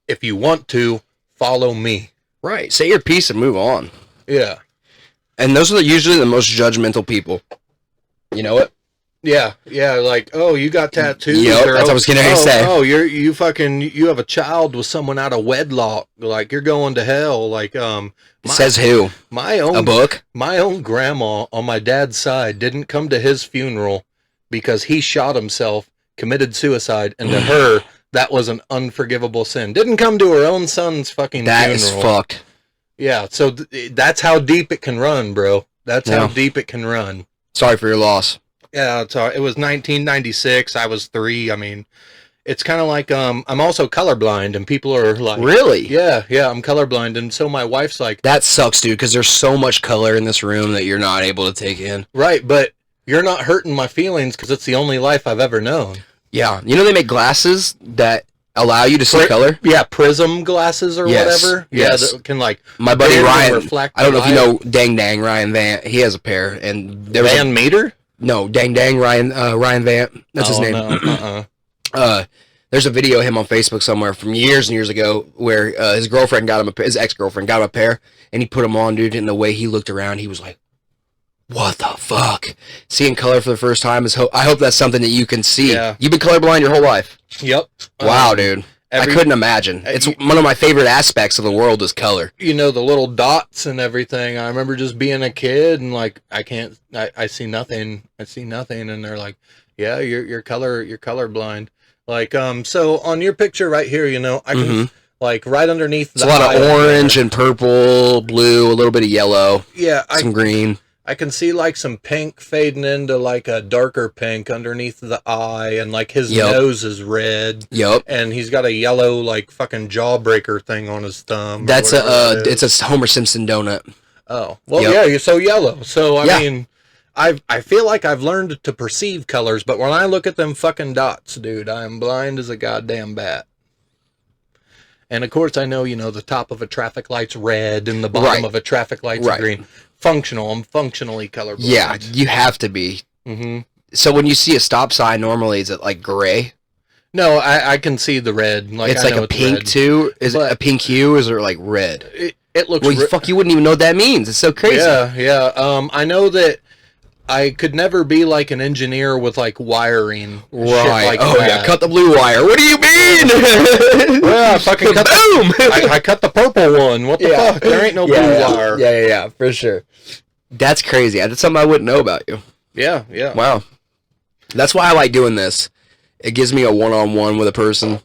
if you want to, follow me. Right. Say your piece and move on. Yeah. And those are usually the most judgmental people. You know it? Yeah, like, oh, you got tattoos. Yep, that's what I was going to say. Oh, you have a child with someone out of wedlock. Like, you're going to hell. Like, says who? A book? My own grandma on my dad's side didn't come to his funeral because he shot himself, committed suicide, and to her, that was an unforgivable sin. Didn't come to her own son's fucking funeral. That is fucked. Yeah, so that's how deep it can run, bro. That's how deep it can run. Sorry for your loss. Yeah, it was 1996. I was 3. I mean, it's kind of like, I'm also colorblind, and people are like... Really? Yeah, I'm colorblind, and so my wife's like... That sucks, dude, because there's so much color in this room that you're not able to take in. Right, but you're not hurting my feelings because it's the only life I've ever known. Yeah. You know they make glasses that allow you to see color? Yeah, prism glasses or whatever. Yes. Yeah, that can, like... My buddy Ryan, I don't know if you know Dang Ryan Vant. He has a pair, and there was Van Meter? No, Dang Ryan Vant. That's his name. No. There's a video of him on Facebook somewhere from years and years ago where his girlfriend got him his ex-girlfriend got him a pair, and he put them on, dude, and the way he looked around, he was like, what the fuck? Seeing color for the first time is I hope that's something that you can see. Yeah. You've been colorblind your whole life. Yep. Wow, dude. I couldn't imagine. It's one of my favorite aspects of the world is color. You know, the little dots and everything. I remember just being a kid and like, I see nothing. I see nothing. And they're like, yeah, you're colorblind. Like, so on your picture right here, you know, I can like right underneath the a lot of orange and purple, blue, a little bit of yellow. Yeah. Some green. I can see like some pink fading into like a darker pink underneath the eye, and like his nose is red. Yep. And he's got a yellow like fucking jawbreaker thing on his thumb. That's it's a Homer Simpson donut. Oh. Well, yeah, you're so yellow. So I mean, I feel like I've learned to perceive colors, but when I look at them fucking dots, dude, I am blind as a goddamn bat. And of course I know, you know, the top of a traffic light's red and the bottom of a traffic light's green. Functional. I'm functionally colorblind. Yeah, you have to be. Mm-hmm. So when you see a stop sign, normally is it like gray? No, I can see the red. Like, it's like a pink red. Too? Is it a pink hue or is it like red? It looks... Well, fuck, you wouldn't even know what that means. It's so crazy. Yeah. I know that I could never be like an engineer with like wiring. Right. Shit like that. Cut the blue wire. What do you mean? Well, I fucking cut I cut the purple one. What the fuck? There ain't no blue wire. Yeah, for sure. That's crazy. That's something I wouldn't know about you. Yeah. Wow. That's why I like doing this. It gives me a one-on-one with a person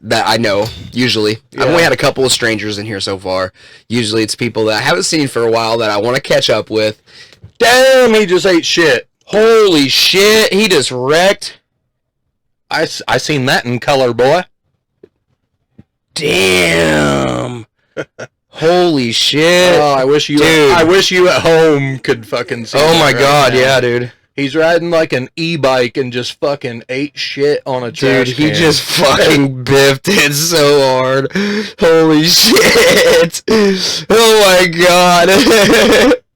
that I know, usually. I've only had a couple of strangers in here so far. Usually it's people that I haven't seen for a while that I want to catch up with. Damn, he just ate shit. Holy shit, he just wrecked. I seen that in color, boy. Damn. Holy shit. Oh, I wish you at home could fucking see. Oh my god, yeah, dude. He's riding like an e-bike and just fucking ate shit on a trash can. Dude, he just fucking biffed it so hard. Holy shit. Oh my god.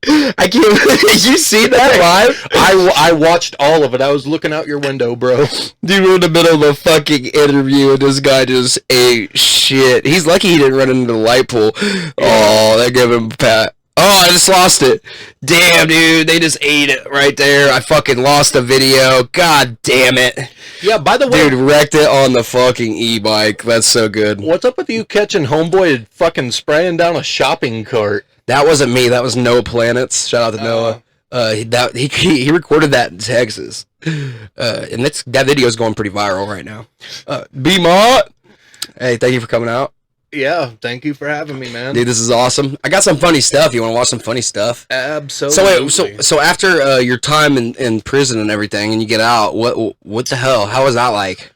I can't. Did you see that live? I watched all of it. I was looking out your window, bro. Dude, we're in the middle of a fucking interview, and this guy just ate shit. He's lucky he didn't run into the light pole. Oh, they gave him a pat. Oh, I just lost it. Damn, dude, they just ate it right there. I fucking lost the video. God damn it. Yeah, by the way, dude, wrecked it on the fucking e-bike. That's so good. What's up with you catching homeboy fucking spraying down a shopping cart? That wasn't me. That was Noah Planets. Shout out to Noah. He recorded that in Texas, and that video is going pretty viral right now. B-Mot, hey, thank you for coming out. Yeah, thank you for having me, man. Dude, this is awesome. I got some funny stuff. You want to watch some funny stuff? Absolutely. So after your time in prison and everything, and you get out, what the hell? How was that like?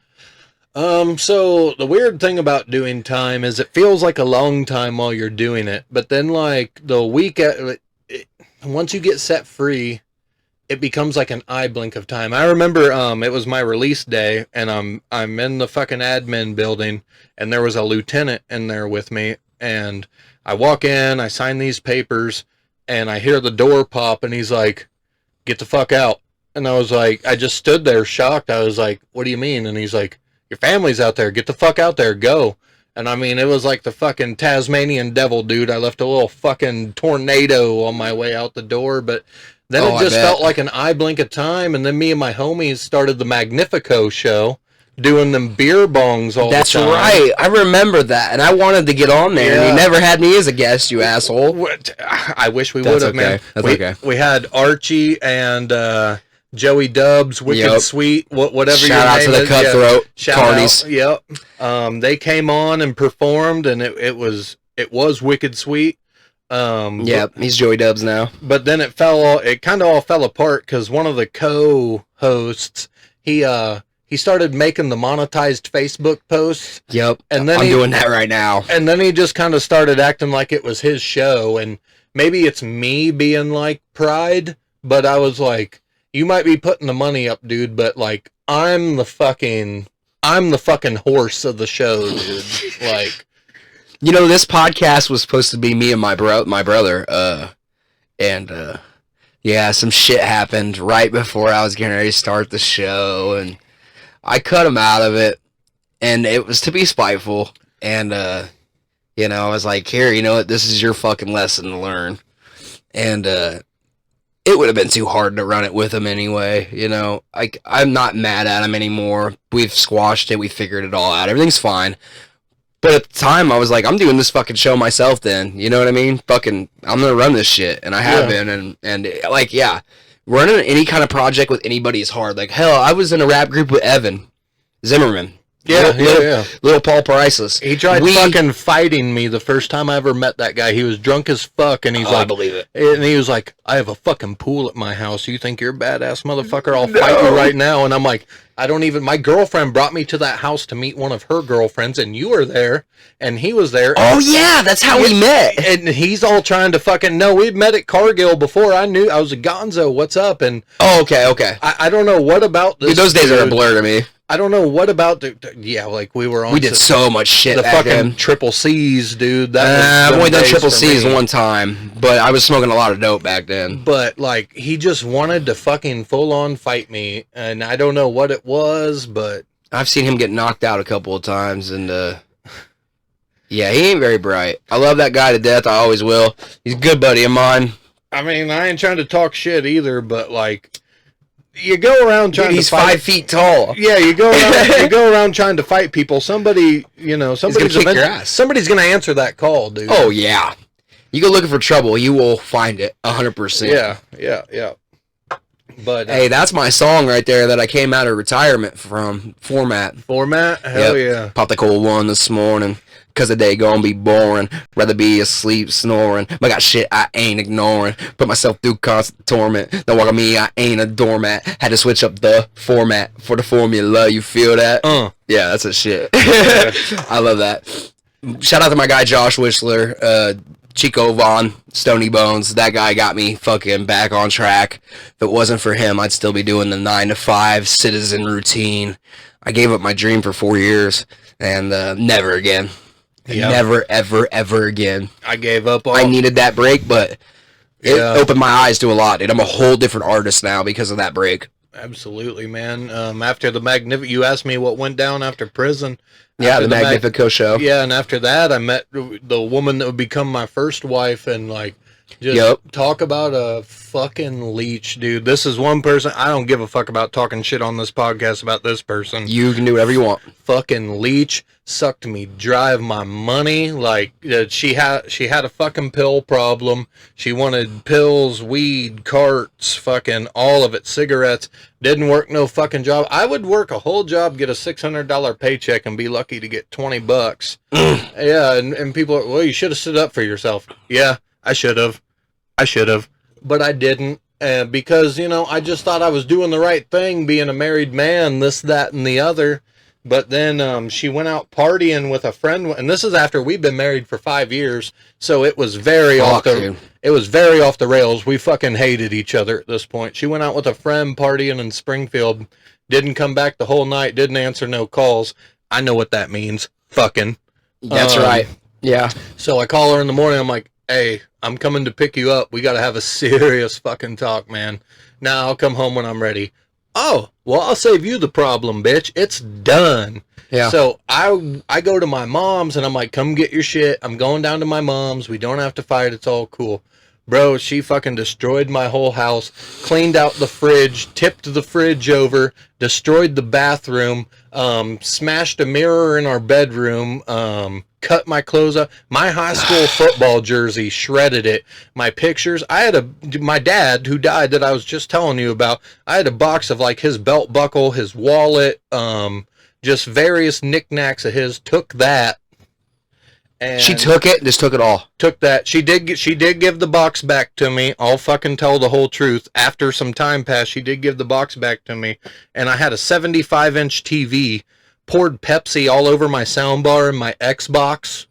So the weird thing about doing time is it feels like a long time while you're doing it, but then like the week once you get set free, it becomes like an eye blink of time. I remember it was my release day, and I'm in the fucking admin building, and there was a lieutenant in there with me, and I walk in, I sign these papers, and I hear the door pop, and he's like, "Get the fuck out." And I was like, I just stood there shocked. I was like, "What do you mean?" And he's like, "Your family's out there. Get the fuck out there. Go." And I mean, it was like the fucking Tasmanian devil, dude. I left a little fucking tornado on my way out the door, but then it just felt like an eye blink of time. And then me and my homies started the Magnifico show, doing them beer bongs all the time. That's right. I remember that, and I wanted to get on there, and you never had me as a guest, you asshole. I wish we would have, man. That's okay. We had Archie and Joey Dubs, Wicked Sweet, whatever Shout out to the Cutthroat Carnies. Yep. They came on and performed, and it was Wicked Sweet. He's Joey Dubs now. But then it kind of all fell apart because one of the co-hosts, he started making the monetized Facebook posts. Yep. And then I'm doing that right now. And then he just kind of started acting like it was his show, and maybe it's me being like pride, but I was like, you might be putting the money up, dude, but like I'm the fucking horse of the show, dude. Like, you know, this podcast was supposed to be me and my brother, some shit happened right before I was getting ready to start the show, and I cut him out of it, and it was to be spiteful, and I was like, here, you know what, this is your fucking lesson to learn, and it would have been too hard to run it with him anyway, you know. I'm not mad at him anymore. We've squashed it. We figured it all out. Everything's fine. But at the time, I was like, I'm doing this fucking show myself then. You know what I mean? Fucking, I'm going to run this shit. And I have been. And running any kind of project with anybody is hard. Like, hell, I was in a rap group with Evan Zimmerman. Little Paul Priceless. He tried fucking fighting me the first time I ever met that guy. He was drunk as fuck, and he's like, I believe it. And he was like, I have a fucking pool at my house. You think you're a badass motherfucker? I'll fight you right now. And I'm like, my girlfriend brought me to that house to meet one of her girlfriends, and you were there, and he was there. Oh, yeah, that's how we met. And he's all trying to fucking, no, we'd met at Cargill before. I knew, I was a Gonzo, what's up? And okay. I don't know what about this. Dude, those days are a blur to me. I don't know what about we were on. We did so much shit. The fucking triple C's, dude. I've only done triple C's one time, but I was smoking a lot of dope back then. But like, he just wanted to fucking full on fight me, and I don't know what it was, but I've seen him get knocked out a couple of times, and he ain't very bright. I love that guy to death. I always will. He's a good buddy of mine. I mean, I ain't trying to talk shit either, but like, you go around trying he's to fight. 5 feet tall. Yeah, you go around trying to fight people. Somebody's gonna kick your ass. Somebody's gonna answer that call, dude. Oh yeah, you go looking for trouble, you will find it 100%. Yeah. But hey, that's my song right there that I came out of retirement from. Format. Hell yeah. Popped the cold one this morning. Cause the day gonna be boring. Rather be asleep snoring. But I got shit I ain't ignoring. Put myself through constant torment. Don't walk on me, I ain't a doormat. Had to switch up the format for the formula. You feel that? Yeah, that's a shit. I love that. Shout out to my guy Josh Whistler, Chico Vaughn, Stony Bones. That guy got me fucking back on track. If it wasn't for him, I'd still be doing the 9-to-5 citizen routine. I gave up my dream for 4 years, and never again. Yep. Never, ever, ever again. I gave up. I needed that break, but It opened my eyes to a lot, dude. I'm a whole different artist now because of that break. Absolutely, man. After the you asked me what went down after prison. Yeah, the Magnifico show. Yeah, and after that, I met the woman that would become my first wife, and like, just talk about a fucking leech, dude. This is one person. I don't give a fuck about talking shit on this podcast about this person. You can do whatever you want. Fucking leech sucked me dry of my money. Like, she had a fucking pill problem. She wanted pills, weed, carts, fucking all of it, cigarettes. Didn't work no fucking job. I would work a whole job, get a $600 paycheck, and be lucky to get $20. Yeah, and people are, well, you should have stood up for yourself. Yeah, I should have. But I didn't. Because, you know, I just thought I was doing the right thing, being a married man, this, that, and the other. But then she went out partying with a friend, and this is after we've been married for 5 years, so it was very off the rails. We fucking hated each other at this point. She went out with a friend partying in Springfield, didn't come back the whole night, didn't answer no calls. I know what that means. Fucking. That's right. Yeah. So I call her in the morning. I'm like, hey, I'm coming to pick you up. We got to have a serious fucking talk, man. Now I'll come home when I'm ready. Oh, well, I'll save you the problem, bitch. It's done. Yeah. So I go to my mom's, and I'm like, come get your shit. I'm going down to my mom's. We don't have to fight. It's all cool. Bro, she fucking destroyed my whole house, cleaned out the fridge, tipped the fridge over, destroyed the bathroom, smashed a mirror in our bedroom, cut my clothes up. My high school football jersey, shredded it. My pictures. My dad, who died, that I was just telling you about, I had a box of like his belt buckle, his wallet, just various knickknacks of his. Took that. And she took it, just took it all. Took that. She did give the box back to me. I'll fucking tell the whole truth. After some time passed, she did give the box back to me. And I had a 75-inch TV, poured Pepsi all over my soundbar and my Xbox.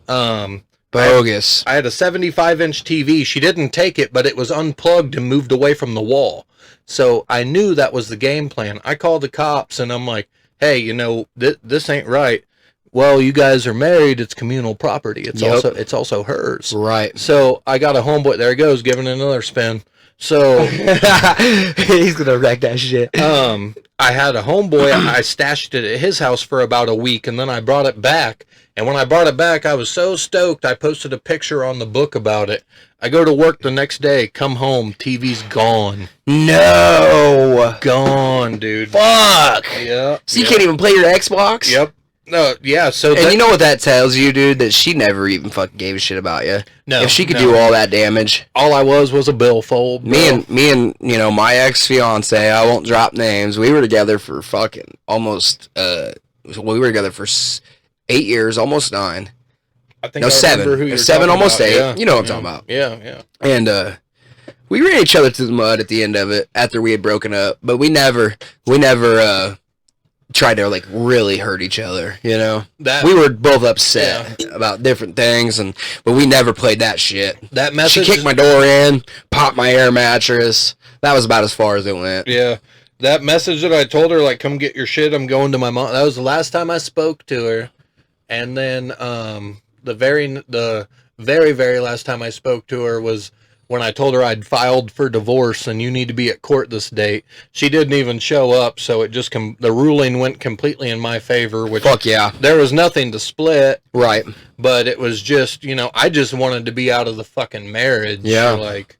Bogus. I had a 75-inch TV. She didn't take it, but it was unplugged and moved away from the wall. So I knew that was the game plan. I called the cops, and I'm like, hey, you know, this ain't right. Well, you guys are married. It's communal property. It's also hers. Right. So I got a homeboy. There he goes, giving it another spin. So he's gonna wreck that shit. I had a homeboy. I stashed it at his house for about a week, and then I brought it back. And when I brought it back, I was so stoked. I posted a picture on the book about it. I go to work the next day, come home, TV's gone. No, gone, dude. Fuck. Yeah. So you can't even play your Xbox. Yep. No, yeah, so... And you know what that tells you, dude? That she never even fucking gave a shit about you. No. If she could do all that damage. All I was a billfold, bro. Me and, you know, my ex-fiance, I won't drop names, we were together for fucking almost, we were together for 8 years, almost 9. I think no, 7. 7, almost 8. Yeah. You know what I'm talking about. Yeah. And, we ran each other to the mud at the end of it, after we had broken up. But we never, tried to like really hurt each other, you know. We were both upset about different things, but we never played that shit. That message. She kicked my door in, popped my air mattress. That was about as far as it went. Yeah, that message that I told her, like, come get your shit, I'm going to my mom. That was the last time I spoke to her, and then the very very last time I spoke to her was when I told her I'd filed for divorce and you need to be at court this date. She didn't even show up, so it just the ruling went completely in my favor. Which, fuck yeah. There was nothing to split. Right. But it was just, you know, I just wanted to be out of the fucking marriage. Yeah. Like,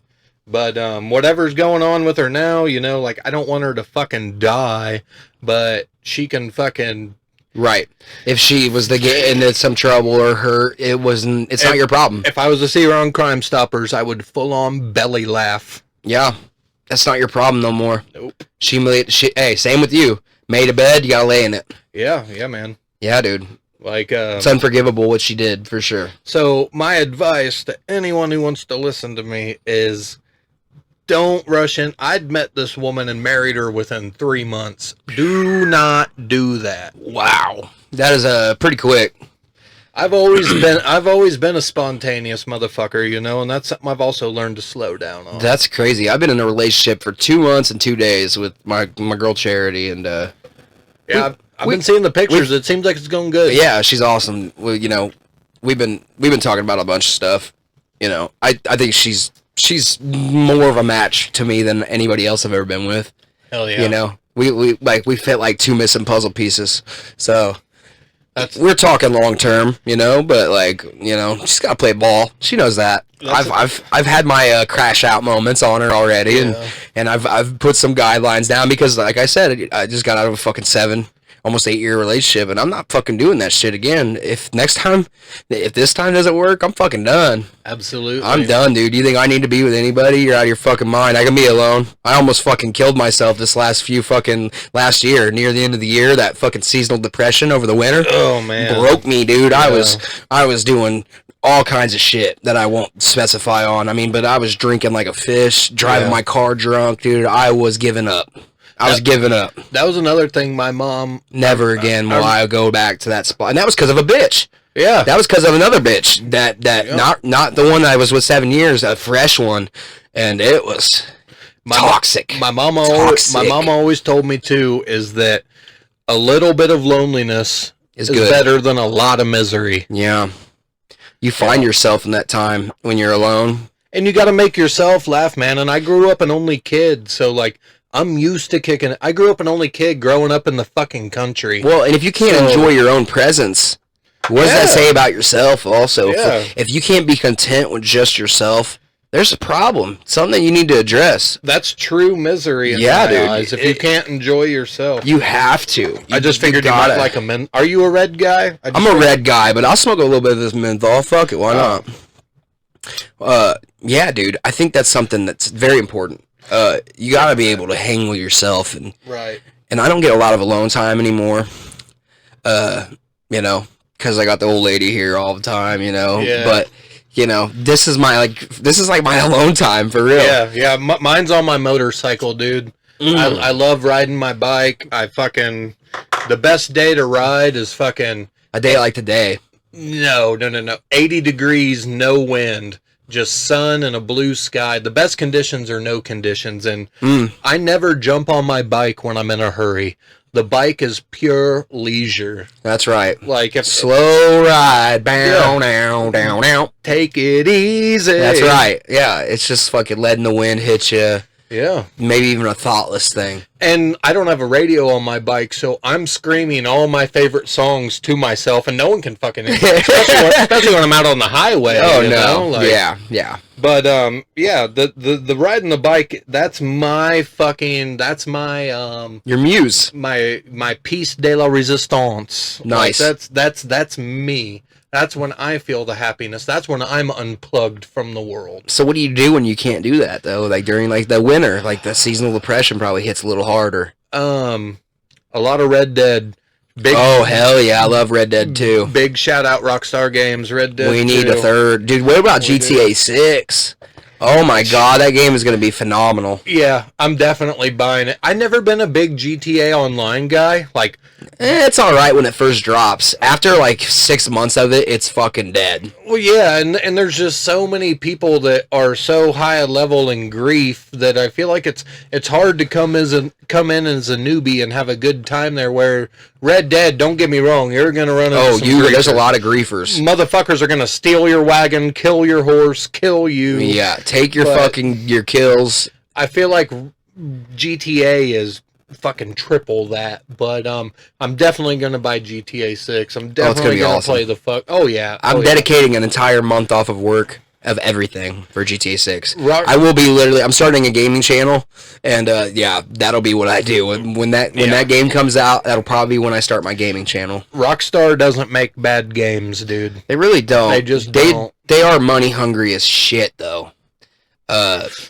but whatever's going on with her now, you know, like, I don't want her to fucking die, but she can fucking... Right. If she was to get into some trouble or hurt, it's not your problem. If I was to see her on Crime Stoppers, I would full on belly laugh. Yeah. That's not your problem no more. Nope. Hey, same with you. Made a bed, you gotta lay in it. Yeah, man. Yeah, dude. Like, it's unforgivable what she did, for sure. So my advice to anyone who wants to listen to me is, don't rush in. I'd met this woman and married her within 3 months. Do not do that. Wow. That is pretty quick. I've always been a spontaneous motherfucker, you know, and that's something I've also learned to slow down on. That's crazy. I've been in a relationship for 2 months and 2 days with my girl Charity, and yeah, I've been seeing the pictures. It seems like it's going good. Yeah, she's awesome. Well, you know, we've been talking about a bunch of stuff. You know, I think she's she's more of a match to me than anybody else I've ever been with. Hell yeah. You know, we fit like two missing puzzle pieces. So we're talking long term, you know, but like, you know, she's got to play ball. She knows that. I've had my crash out moments on her already, and I've put some guidelines down because, like I said, I just got out of a fucking almost 8-year relationship, and I'm not fucking doing that shit again. If this time doesn't work, I'm fucking done. Absolutely. I'm done, dude. You think I need to be with anybody? You're out of your fucking mind. I can be alone. I almost fucking killed myself this last year, near the end of the year. That fucking seasonal depression over the winter. Oh, man. Broke me, dude. Yeah. I was doing all kinds of shit that I won't specify on. I mean, but I was drinking like a fish, driving my car drunk, dude. I was giving up. I was giving up. That was another thing my mom... Never again will I go back to that spot. And that was because of a bitch. Yeah. That was because of another bitch. Not the one that I was with 7 years, a fresh one. And it was toxic. My mom always told me, too, is that a little bit of loneliness is better than a lot of misery. Yeah. You find yourself in that time when you're alone. And you got to make yourself laugh, man. And I grew up an only kid, so, like... I'm used to kicking it. I grew up an only kid growing up in the fucking country. Well, and if you can't enjoy your own presence, what does that say about yourself also? Yeah. If you can't be content with just yourself, there's a problem. Something you need to address. That's true misery in my eyes. If you can't enjoy yourself. You have to. I just figured you might like a menthol. Are you a red guy? I'm a red guy, but I'll smoke a little bit of this menthol. Fuck it, why not? Yeah, dude. I think that's something that's very important. You gotta be able to hang with yourself, and I don't get a lot of alone time anymore. You know, because I got the old lady here all the time. You know, but you know, this is like my alone time for real. Yeah. Mine's on my motorcycle, dude. I love riding my bike. The best day to ride is fucking a day like today. No. 80 degrees, no wind. Just sun and a blue sky. The best conditions are no conditions. And I never jump on my bike when I'm in a hurry. The bike is pure leisure. That's right. Like slow ride, down. Take it easy. That's right. Yeah, it's just fucking letting the wind hit you. Yeah. Maybe even a thoughtless thing. And I don't have a radio on my bike, so I'm screaming all my favorite songs to myself, and no one can fucking... especially when I'm out on the highway. Oh, no. Like, yeah. But, the riding the bike, that's my... your muse. My piece de la resistance. Nice. Like, that's me. That's when I feel the happiness. That's when I'm unplugged from the world. So what do you do when you can't do that, though? Like, during, like, the winter, like, the seasonal depression probably hits a little harder. A lot of Red Dead. Oh, hell yeah. I love Red Dead, too. Big shout-out Rockstar Games, Red Dead We need a third. Dude, what about GTA 6? Oh, my God. That game is going to be phenomenal. Yeah, I'm definitely buying it. I've never been a big GTA Online guy. Like... it's alright when it first drops. After, like, 6 months of it, it's fucking dead. Well, yeah, and there's just so many people that are so high a level in grief that I feel like it's hard to come in as a newbie and have a good time there, where Red Dead, don't get me wrong, you're going to run into there's a lot of griefers. Motherfuckers are going to steal your wagon, kill your horse, kill you. Yeah, take your your kills. I feel like GTA is... fucking triple that, but I'm definitely gonna buy GTA 6. I'm definitely gonna play the fuck. Oh yeah, I'm dedicating an entire month off of work of everything for GTA 6. I will be I'm starting a gaming channel, and that'll be what I do when that game comes out. That'll probably be when I start my gaming channel. Rockstar doesn't make bad games, dude. They really don't. They just don't. They are money hungry as shit, though.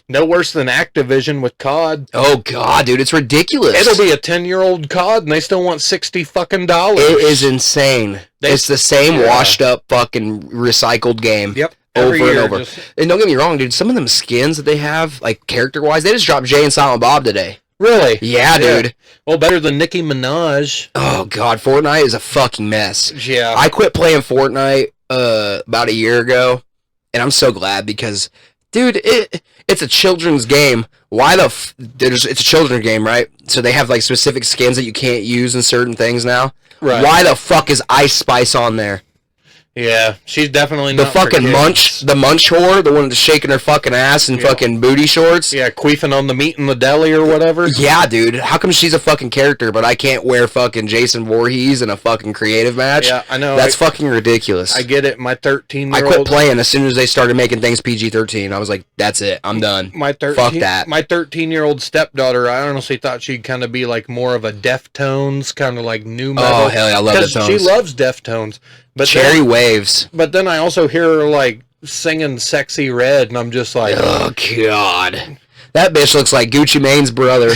No worse than Activision with COD. Oh God, dude, it's ridiculous. It'll be a 10-year-old COD, and they still want $60 fucking. It is insane. It's the same washed up fucking recycled game. Yep. Over and over. And don't get me wrong, dude. Some of them skins that they have, like character wise, they just dropped Jay and Silent Bob today. Really? Yeah, dude. Well, better than Nicki Minaj. Oh God, Fortnite is a fucking mess. Yeah. I quit playing Fortnite about a year ago, and I'm so glad because. Dude, it's a children's game. It's a children's game, right? So they have like specific skins that you can't use in certain things now. Right. Why the fuck is Ice Spice on there? Yeah, she's definitely The not for fucking kids. the munch whore, the one that's shaking her fucking ass in fucking booty shorts. Yeah, queefing on the meat in the deli or whatever. Yeah, dude. How come she's a fucking character, but I can't wear fucking Jason Voorhees in a fucking creative match? Yeah, I know. That's fucking ridiculous. I get it. My 13-year-old... I quit playing as soon as they started making things PG-13. I was like, that's it. I'm done. Fuck that. My 13-year-old stepdaughter, I honestly thought she'd kind of be like more of a Deftones, kind of like new metal. Oh, hell yeah, I love Deftones. She loves Deftones. But Cherry Waves. But then I also hear her like singing Sexy Red, and I'm just like... Oh, God. That bitch looks like Gucci Mane's brother.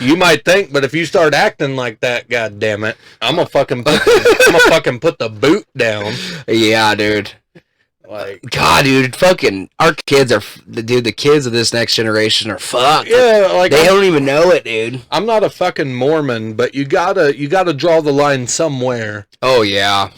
You might think, but if you start acting like that, God damn it, I'm gonna fucking put the boot down. Yeah, dude. Like, God, dude, fucking our kids are, dude. The kids of this next generation are fucked. Yeah, like they don't even know it, dude. I'm not a fucking Mormon, but you gotta draw the line somewhere. Oh yeah.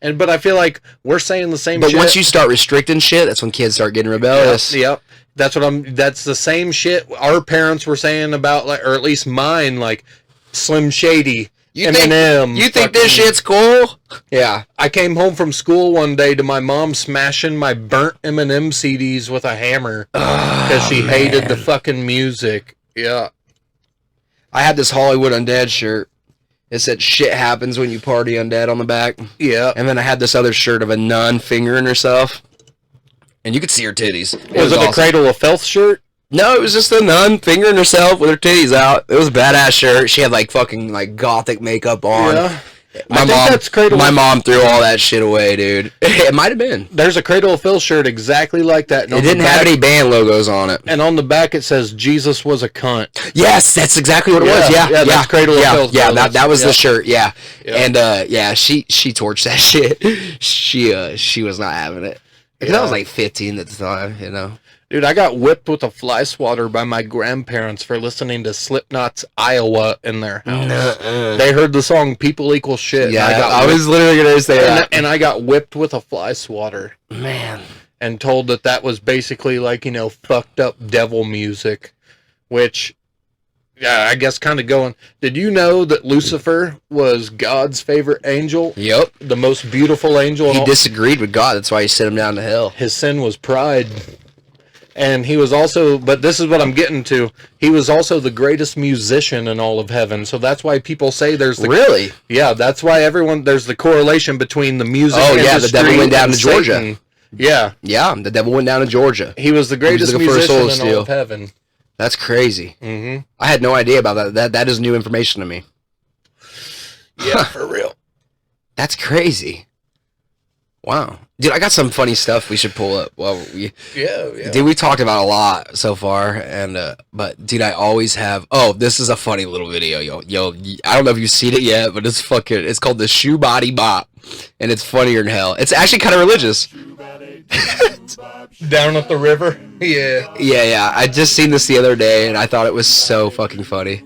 But I feel like we're saying the same But shit. once you start restricting shit, that's when kids start getting rebellious. Yep. That's the same shit our parents were saying about, like, or at least mine, like Slim Shady, Eminem. You think this shit's cool? Yeah. I came home from school one day to my mom smashing my burnt Eminem CDs with a hammer because she hated the fucking music. Yeah. I had this Hollywood Undead shirt. It said "shit happens when you party undead" on the back. Yeah. And then I had this other shirt of a nun fingering herself. And you could see her titties. Was it awesome. a Cradle of Filth shirt? No, it was just a nun fingering herself with her titties out. It was a badass shirt. She had like fucking like gothic makeup on. Yeah. My mom threw all that shit away, dude. It might have been. There's a Cradle of Filth shirt exactly like that. It didn't have any band logos on it. And on the back it says Jesus was a cunt. Yes, that's exactly what it was. Yeah, that's Cradle of Filth. Yeah, that was the shirt. Yeah, yeah. And she torched that shit. She was not having it. Because I was like 15 at the time, you know. Dude, I got whipped with a fly swatter by my grandparents for listening to Slipknot's Iowa in their house. They heard the song People Equal Shit. Yeah, I was literally going to say that. And I got whipped with a fly swatter. Man. And told that was basically like, you know, fucked up devil music. Which, yeah, I guess kind of going... Did you know that Lucifer was God's favorite angel? Yep. The most beautiful angel. He disagreed with God. That's why he sent him down to hell. His sin was pride. And he was also, but this is what I'm getting to, he was also the greatest musician in all of heaven. So that's why people say there's the... Really? Yeah, that's why there's the correlation between the music industry. Oh, yeah, the devil went down to Georgia. Satan. Yeah. Yeah, the devil went down to Georgia. He was the greatest musician in all of heaven. That's crazy. Mm-hmm. I had no idea about that. That is new information to me. Yeah, for real. That's crazy. Wow. Dude, I got some funny stuff we should pull up. Yeah. Dude, we talked about a lot so far, and but dude, I always have... Oh, this is a funny little video, yo. I don't know if you've seen it yet, but it's called the Shoebody Bop, and it's funnier than hell. It's actually kind of religious. Down at the river? Yeah. Yeah. I just seen this the other day, and I thought it was so fucking funny.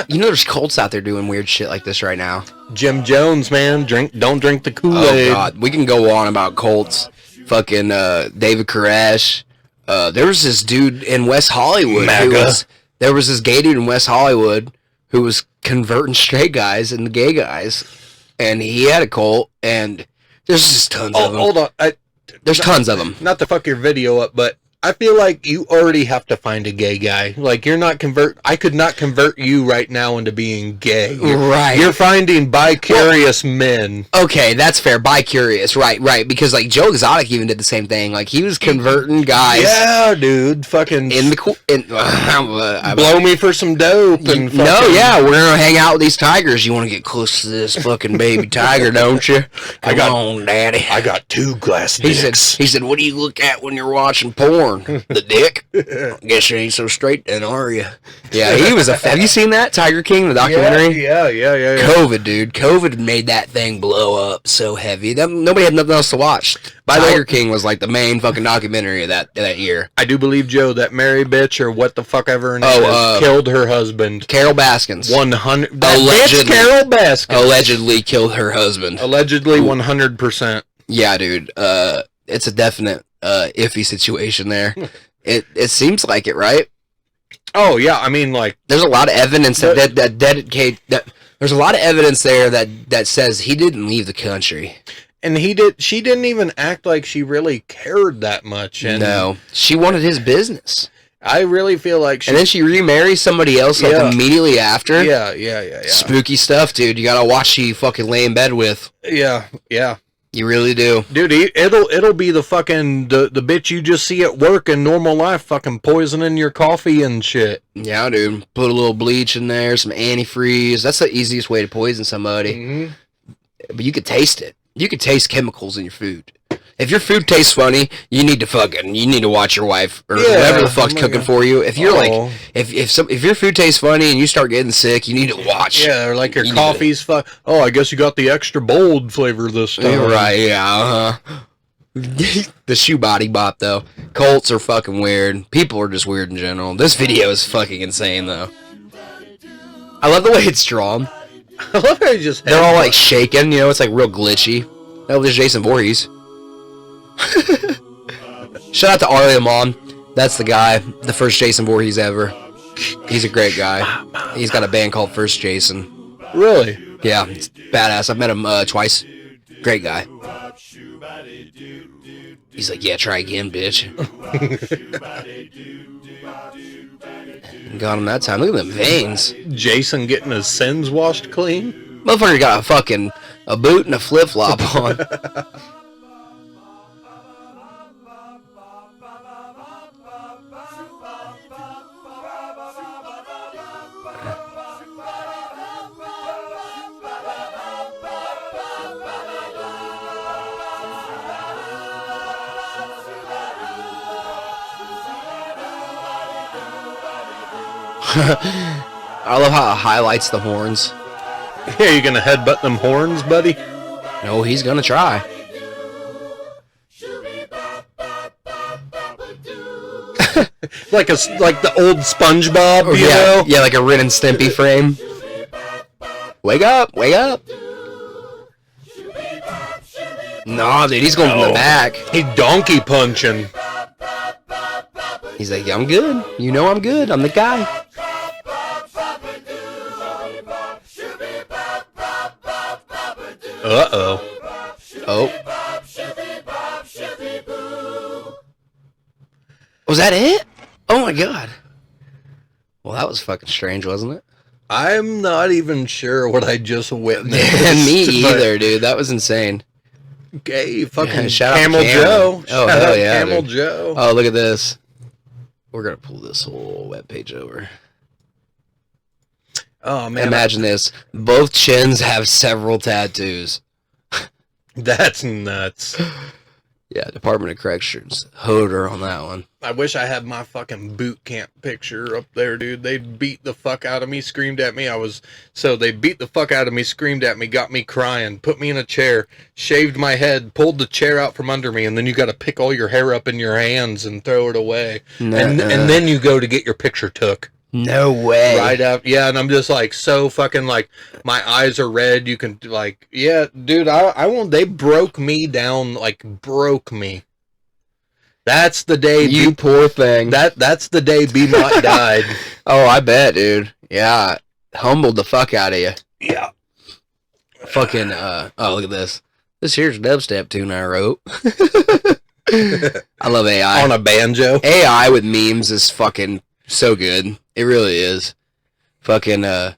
You know there's cults out there doing weird shit like this right now. Jim Jones, man, don't drink the Kool-Aid. Oh god, we can go on about cults. Fucking David Koresh. There was this dude in West Hollywood there was this gay dude in West Hollywood who was converting straight guys into gay guys, and he had a cult, and there's just tons of them. Hold on. There's tons of them. Not to fuck your video up, but I feel like you already have to find a gay guy. Like, I could not convert you right now into being gay. Right. You're finding bi-curious men. Okay, that's fair. Bi-curious. Right. Because, like, Joe Exotic even did the same thing. Like, he was converting guys. Yeah, dude. Fucking... blow me for some dope. And we're gonna hang out with these tigers. You want to get close to this fucking baby tiger, don't you? Come on, daddy. I got 2 glass dicks. He said, what do you look at when you're watching porn? The dick? I guess you ain't so straight then, are you? Yeah, he was have you seen that? Tiger King, the documentary? Yeah. COVID, dude. COVID made that thing blow up so heavy. Nobody had nothing else to watch. Tiger King was like the main fucking documentary of that year. I do believe, Joe, that Mary bitch, or what the fuck ever her name is, killed her husband. Carol Baskins. 100. Allegedly. Bitch, Carol Baskins. Allegedly killed her husband. Allegedly 100%. Yeah, dude. it's a definite iffy situation there. It seems like it, right? Oh yeah, I mean, like, there's a lot of evidence there's a lot of evidence there that says he didn't leave the country. And she didn't even act like she really cared that much. And no, she wanted his business. I really feel like and then she remarries somebody else like immediately after. Yeah. Spooky stuff, dude. You gotta watch she fucking lay in bed with. Yeah. You really do. Dude, it'll be the fucking, the bitch you just see at work in normal life fucking poisoning your coffee and shit. Yeah, dude. Put a little bleach in there, some antifreeze. That's the easiest way to poison somebody. Mm-hmm. But you could taste it. You could taste chemicals in your food. If your food tastes funny, you need to watch your wife or whatever the fuck's cooking for you. If you're like, if your food tastes funny and you start getting sick, you need to watch. Yeah, or like your coffee's oh, I guess you got the extra bold flavor this time. Right, yeah, The Shoebody Bop, though. Cults are fucking weird. People are just weird in general. This video is fucking insane, though. I love the way it's drawn. I love how they're all like shaking, it's like real glitchy. That was Jason Voorhees. Shout out to Arlie Mom. That's the guy, the first Jason Voorhees ever. He's a great guy. He's got a band called First Jason. Really? Yeah, it's badass. I've met him twice. Great guy. He's like, yeah, try again, bitch. Got him that time. Look at them veins. Jason getting his sins washed clean. Motherfucker got a boot and a flip-flop on. I love how it highlights the horns. Yeah, you gonna headbutt them horns, buddy? No, he's gonna try. like the old SpongeBob, you know? Yeah, like a Ren and Stimpy frame. Wake up, wake up. Nah, dude, he's going from the back. He's donkey punching. He's like, I'm good. You know I'm good. I'm the guy. Uh-oh. Oh. Was that it? Oh my god. Well, that was fucking strange, wasn't it? I'm not even sure what I just witnessed. Me either, dude. That was insane. Okay, fucking shout Camel out Joe. Oh, hell yeah, Camel dude. Joe. Oh, look at this. We're going to pull this whole webpage over. Oh, man. Imagine this. Both chins have several tattoos. That's nuts. Yeah, Department of Corrections. Hoder on that one. I wish I had my fucking boot camp picture up there, dude. They beat the fuck out of me, screamed at me. They beat the fuck out of me, screamed at me, got me crying, put me in a chair, shaved my head, pulled the chair out from under me, and then you got to pick all your hair up in your hands and throw it away. And then you go to get your picture took. No way. Right up. Yeah, and I'm just like so fucking like my eyes are red. You can like, yeah, dude, I won't. They broke me down, like broke me. That's the day. You poor thing. That's the day B-Mot died. Oh, I bet, dude. Yeah, humbled the fuck out of you. Yeah. Fucking. Oh, look at this. This here's a dubstep tune I wrote. I love AI on a banjo. AI with memes is fucking so good. It really is. Fucking, I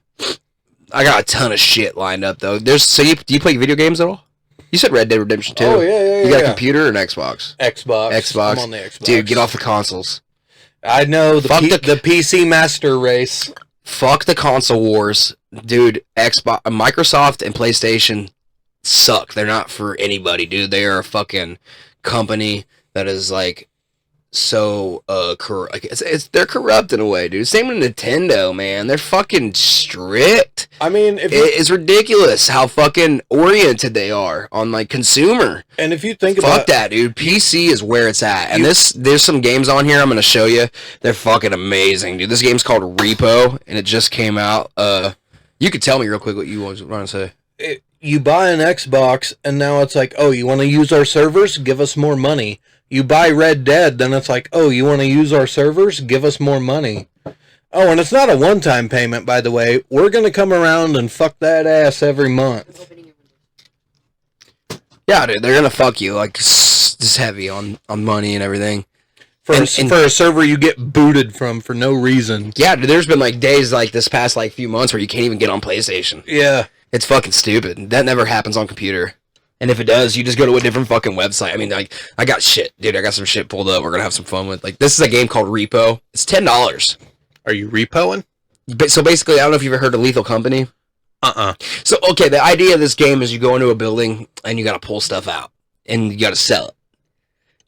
got a ton of shit lined up, though. Do you play video games at all? You said Red Dead Redemption 2. Oh, yeah. You got a computer or an Xbox? Xbox. I'm on the Xbox. Dude, get off the consoles. I know, the PC Master Race. Fuck the console wars. Dude, Microsoft and PlayStation suck. They're not for anybody, dude. They are a fucking company that is, like, so corrupt. Like they're corrupt in a way, dude. Same with Nintendo, man. They're fucking strict. I mean, it's ridiculous how fucking oriented they are on like consumer. And if you think fuck that, dude. PC is where it's at. And there's some games on here I'm gonna show you. They're fucking amazing, dude. This game's called Repo, and it just came out. You could tell me real quick what you want to say. you buy an Xbox, and now it's like, oh, you want to use our servers? Give us more money. You buy Red Dead, then it's like, oh, you want to use our servers? Give us more money. Oh, and it's not a one-time payment, by the way. We're going to come around and fuck that ass every month. Yeah, dude, they're gonna fuck you like just heavy on money and everything. For a server you get booted from for no reason. Yeah, dude, there's been like days like this past like few months where you can't even get on PlayStation. Yeah. It's fucking stupid. That never happens on computer. And if it does, you just go to a different fucking website. I mean, like, I got shit, dude. I got some shit pulled up. We're gonna have some fun with. Like, this is a game called Repo. It's $10. Are you repoing? So basically, I don't know if you've ever heard of Lethal Company. So, okay, the idea of this game is you go into a building and you gotta pull stuff out. And you gotta sell it.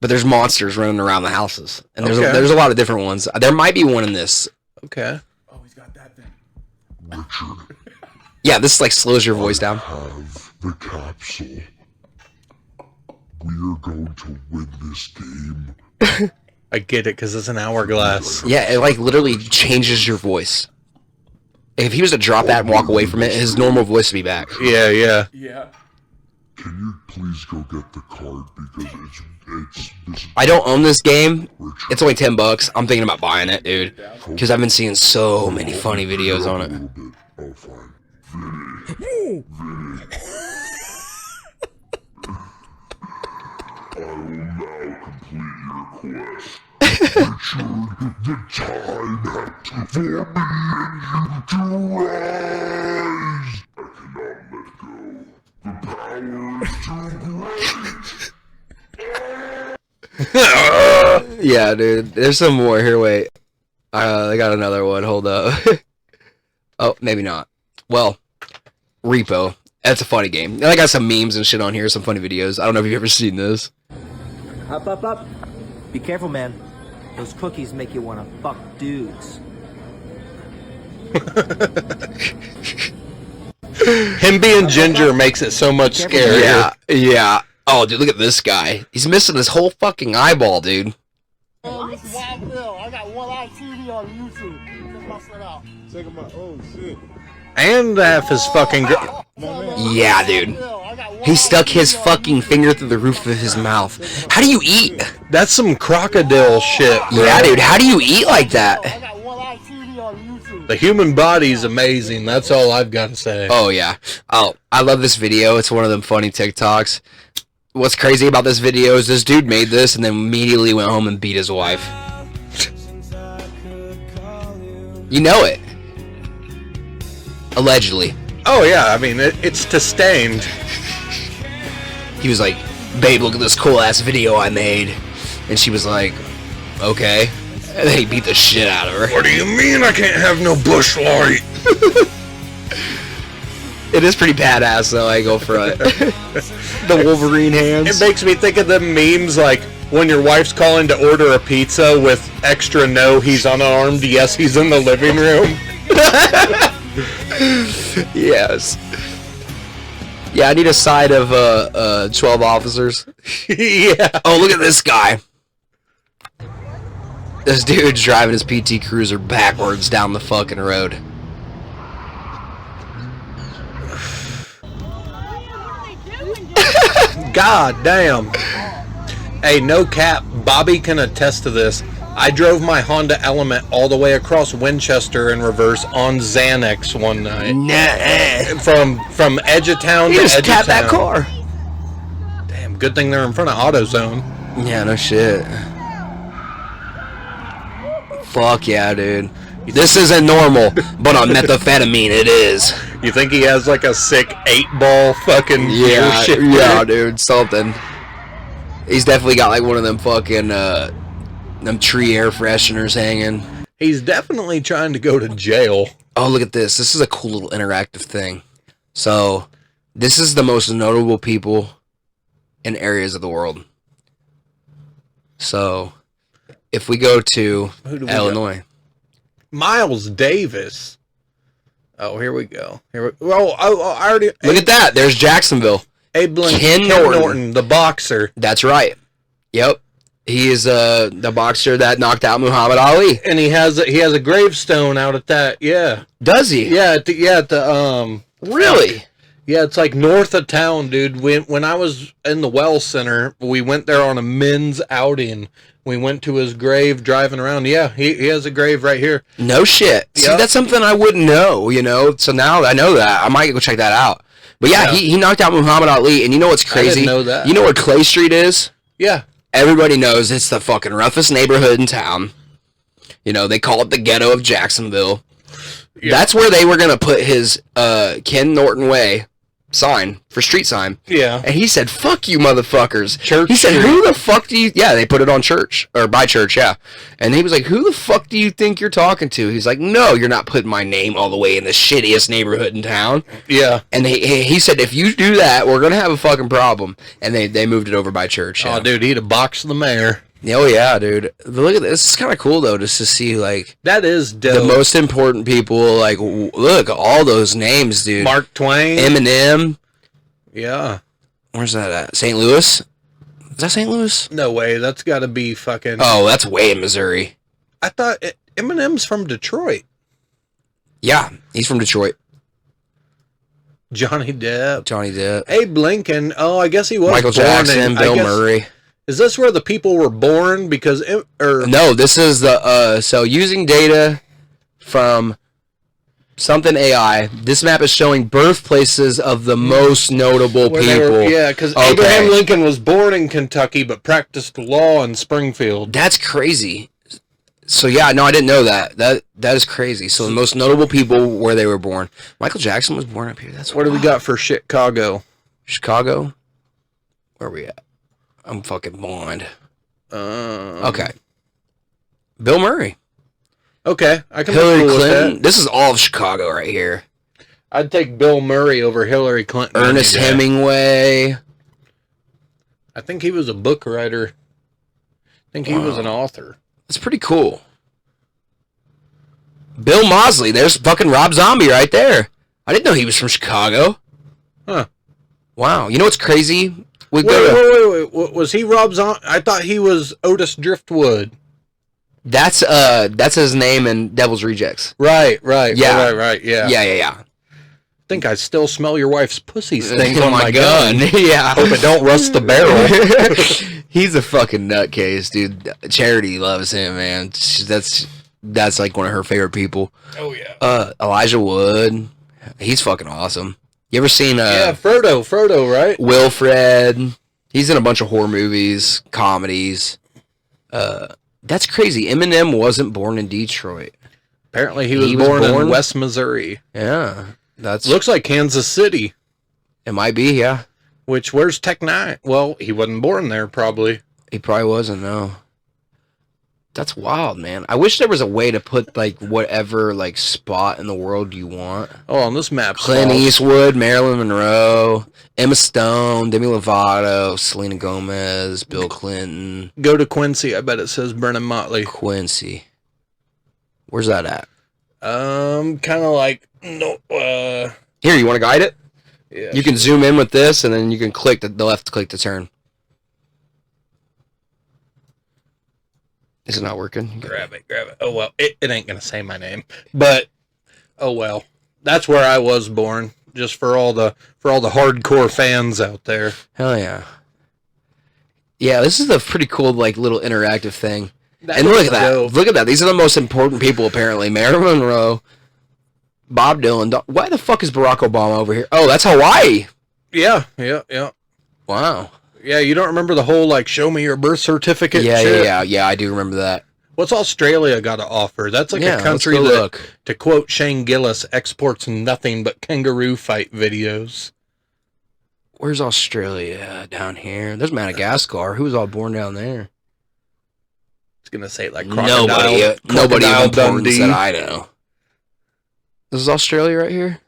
But there's monsters running around the houses. And there's a lot of different ones. There might be one in this. Okay. Oh, he's got that thing. Richard. Yeah, this like slows your voice down. Have the capsule. We're going to win this game. I get it, because it's an hourglass. Yeah, it like literally changes your voice. If he was to drop that and walk away from it, his normal voice would be back. Yeah. Yeah. Can you please go get the card, because it's I don't own this game. It's only $10. I'm thinking about buying it, dude. Because I've been seeing so many funny videos on it. Oh, fine. I will now complete your quest. Richard, the time for me and you to rise. I cannot let go. The power is too great. Yeah, dude. There's some more. Here, wait. I got another one. Hold up. Oh, maybe not. Well, Repo. That's a funny game. And I got some memes and shit on here, some funny videos. I don't know if you've ever seen this. Up. Be careful, man. Those cookies make you want to fuck dudes. Him being ginger makes it so much scarier. Yeah. Oh, dude, look at this guy. He's missing his whole fucking eyeball, dude. Oh, this is Wild Bill. I got one eye TV on YouTube. Check my shit out. Check him out. Oh, shit. And half his fucking... Yeah, dude. He stuck his fucking finger through the roof of his mouth. How do you eat? That's some crocodile shit, bro. Yeah, dude. How do you eat like that? I got one eye TV on YouTube. The human body's amazing. That's all I've got to say. Oh, yeah. Oh, I love this video. It's one of them funny TikToks. What's crazy about this video is this dude made this and then immediately went home and beat his wife. You know it. Allegedly. Oh, yeah. I mean, it's sustained. He was like, babe, look at this cool-ass video I made. And she was like, okay. And then he beat the shit out of her. What do you mean I can't have no bush light? It is pretty badass, though. I go for it. The Wolverine hands. It makes me think of the memes like when your wife's calling to order a pizza with extra no, he's unarmed, yes, he's in the living room. Yes. Yeah, I need a side of 12 officers. Yeah. Oh, look at this guy. This dude's driving his PT Cruiser backwards down the fucking road. God damn. Hey, no cap, Bobby can attest to this. I drove my Honda Element all the way across Winchester in reverse on Xanax one night. Nah. From edge of town You to just edge of tapped town. that car. Damn, good thing they're in front of AutoZone. Yeah, no shit. Fuck yeah, dude. This isn't normal, but on methamphetamine it is. You think he has like a sick 8-ball fucking gear shifter? Yeah, dude, something. He's definitely got like one of them fucking them tree air fresheners hanging. He's definitely trying to go to jail. Oh, look at this. This is a cool little interactive thing. So, this is the most notable people in areas of the world. So, if we go to Illinois. Miles Davis. Oh, here we go. Oh, I already... Look at that. There's Jacksonville. Abe Lincoln, Ken Norton, the boxer. That's right. Yep. He is the boxer that knocked out Muhammad Ali. And he has a gravestone out at that, yeah. Does he? Yeah, at the Really? Yeah, it's like north of town, dude. When I was in the Well Center, we went there on a men's outing. We went to his grave driving around. Yeah, he has a grave right here. No shit. See, Yep. that's something I wouldn't know, you know? So now I know that. I might go check that out. But yeah, he knocked out Muhammad Ali. And you know what's crazy? didn't know that. You know where Clay Street is? Yeah. Everybody knows it's the fucking roughest neighborhood in town. You know, they call it the ghetto of Jacksonville. Yeah. That's where they were going to put his Ken Norton Way sign for street sign. Yeah. And he said, fuck you motherfuckers. Church He said, Street. who the fuck do you... Yeah, they put it on church. Or by church, yeah. And he was like, who the fuck do you think you're talking to? He's like, no, you're not putting my name all the way in the shittiest neighborhood in town. Yeah. And he said, if you do that, we're going to have a fucking problem. And they moved it over by church. Yeah. Oh, dude, he'd have boxed the mayor. Oh, yeah, dude. But look at this. It's kind of cool, though, just to see, like... That is dope. The most important people, like, look, all those names, dude. Mark Twain. Eminem. Yeah. Where's that at? St. Louis? Is that St. Louis? No way. That's got to be fucking... Oh, that's way in Missouri. I thought Eminem's from Detroit. Yeah, he's from Detroit. Johnny Depp. Johnny Depp. Abe Lincoln. Oh, I guess he was Michael born Jackson, in, Bill Murray. Is this where the people were born? Because... No, this is the... So, using data from... Something AI. This map is showing birthplaces of the most notable people. Yeah, because Abraham Lincoln was born in Kentucky but practiced law in Springfield. That's crazy. So yeah, no, I didn't know that. That is crazy. So the most notable people where they were born. Michael Jackson was born up here. That's what do we got for Chicago? Chicago? Where are we at? I'm fucking blind. Okay. Bill Murray. Okay, I can Hillary be cool with Clinton. that. This is all of Chicago right here. I'd take Bill Murray over Hillary Clinton. Ernest Hemingway. I think he was a book writer. I think he was an author. That's pretty cool. Bill Mosley. There's fucking Rob Zombie right there. I didn't know he was from Chicago. Huh. Wow. You know what's crazy? Wait. Was he Rob Zombie? I thought he was Otis Driftwood. That's his name in Devil's Rejects. Right. Yeah. Right. Yeah. Yeah. I think I still smell your wife's pussy stink on my gun. Yeah. Hope it don't rust the barrel. He's a fucking nutcase, dude. Charity loves him, man. That's like one of her favorite people. Oh yeah. Elijah Wood. He's fucking awesome. You ever seen Frodo, right? Wilfred. He's in a bunch of horror movies, comedies. That's crazy. Eminem wasn't born in Detroit. Apparently he was born in West Missouri. Yeah. Looks like Kansas City. It might be, yeah. Where's Tech Nine? Well, he wasn't born there, probably. He probably wasn't, no. That's wild, man. I wish there was a way to put, like, whatever, like, spot in the world you want. Oh, on this map. Clint Eastwood, Marilyn Monroe, Emma Stone, Demi Lovato, Selena Gomez, Bill Clinton. Go to Quincy. I bet it says Brennan Motley. Quincy. Where's that at? Kind of like... No, Here, you want to guide it? Yeah. You can zoom in with this, and then you can click the left click to turn. Is it not working? Grab it. Oh, well, it ain't going to say my name. But, oh, well. That's where I was born. Just for all the hardcore fans out there. Hell yeah. Yeah, this is a pretty cool, like, little interactive thing. That And look is at that. dope. Look at that. These are the most important people, apparently. Marilyn Monroe, Bob Dylan. Why the fuck is Barack Obama over here? Oh, that's Hawaii. Yeah. Wow. Yeah, you don't remember the whole, like, show me your birth certificate Yeah, shit? yeah, I do remember that. What's Australia got to offer? That's like Yeah, a country let's that, go look. to quote Shane Gillis, exports nothing but kangaroo fight videos. Where's Australia? Down here. There's Madagascar. Who was all born down there? It's going to say, like, Nobody of Crocodile importance Dundee. that I know. This is Australia right here?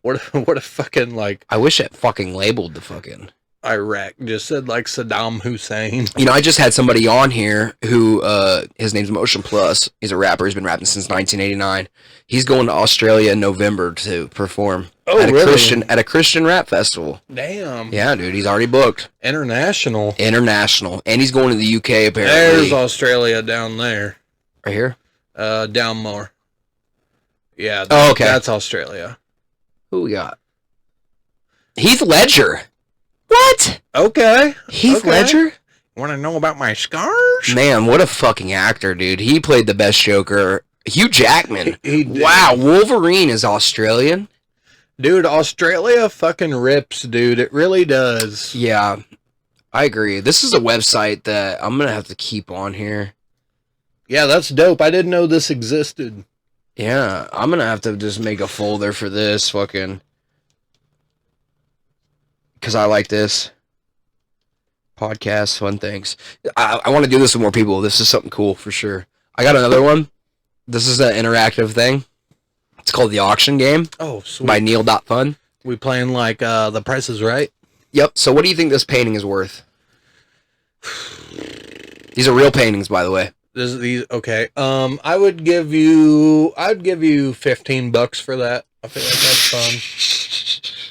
What a fucking, like, I wish it fucking labeled the fucking... Iraq just said, like, Saddam Hussein. You know, I just had somebody on here who, his name's Motion Plus. He's a rapper. He's been rapping since 1989. He's going to Australia in November to perform at a Christian rap festival. Damn. Yeah, dude, he's already booked. International. And he's going to the UK apparently. There's Australia down there. Right here? Down more. Yeah. Oh, okay. That's Australia. Who we got? Heath Ledger. What? Okay. Heath Ledger? Want to know about my scars? Man, what a fucking actor, dude. He played the best Joker. Hugh Jackman. He did. Wow, Wolverine is Australian. Dude, Australia fucking rips, dude. It really does. Yeah, I agree. This is a website that I'm going to have to keep on here. Yeah, that's dope. I didn't know this existed. Yeah, I'm going to have to just make a folder for this fucking... Because I like this. Podcasts, fun things. I want to do this with more people. This is something cool for sure. I got another one. This is an interactive thing. It's called The Auction Game. Oh, sweet. By Neil.fun. We playing like The Price is Right? Yep. So what do you think this painting is worth? These are real paintings, by the way. Okay. I'd give you $15 for that. I feel like that's fun.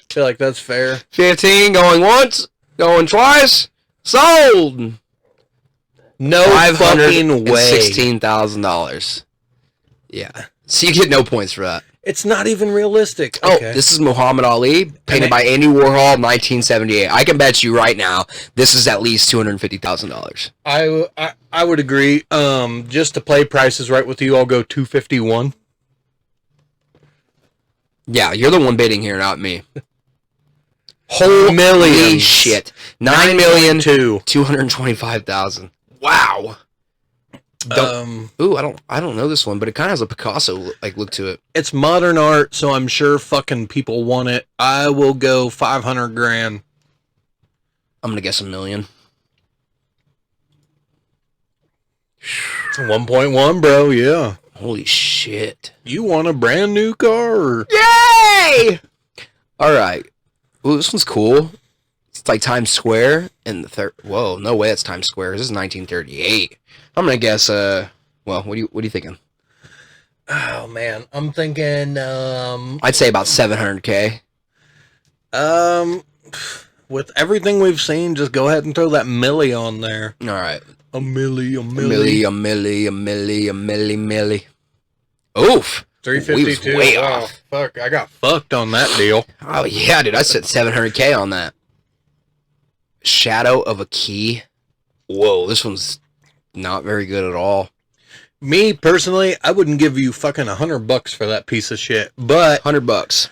I feel like that's fair. 15 going once, going twice. Sold. No fucking way. $16,000. Yeah. So you get no points for that. It's not even realistic. Oh, Okay. this is Muhammad Ali, painted by Andy Warhol, 1978. I can bet you right now, this is at least $250,000. I would agree. Just to play prices right with you, I'll go $251. Yeah, you're the one bidding here, not me. Holy Millions. shit. 9,225,000. Wow. Ooh, I don't know this one, but it kind of has a Picasso like look to it. It's modern art, so I'm sure fucking people want it. I will go 500 grand. I'm gonna guess $1 million. 1.1, bro. Yeah. Holy shit. You want a brand new car? Or... Yay! All right. Ooh, this one's cool. It's like Times Square in the third. Whoa, no way, it's Times Square. This is 1938. I'm gonna guess. Well, what are you thinking? Oh man, I'm thinking. I'd say about 700K. With everything we've seen, just go ahead and throw that milli on there. All right. A milli. Oof. 352. Way Wow, off. fuck, I got fucked on that deal. Oh yeah, dude, I said 700K on that. Shadow of a Key. Whoa, this one's not very good at all. Me personally, I wouldn't give you fucking $100 for that piece of shit. But $100.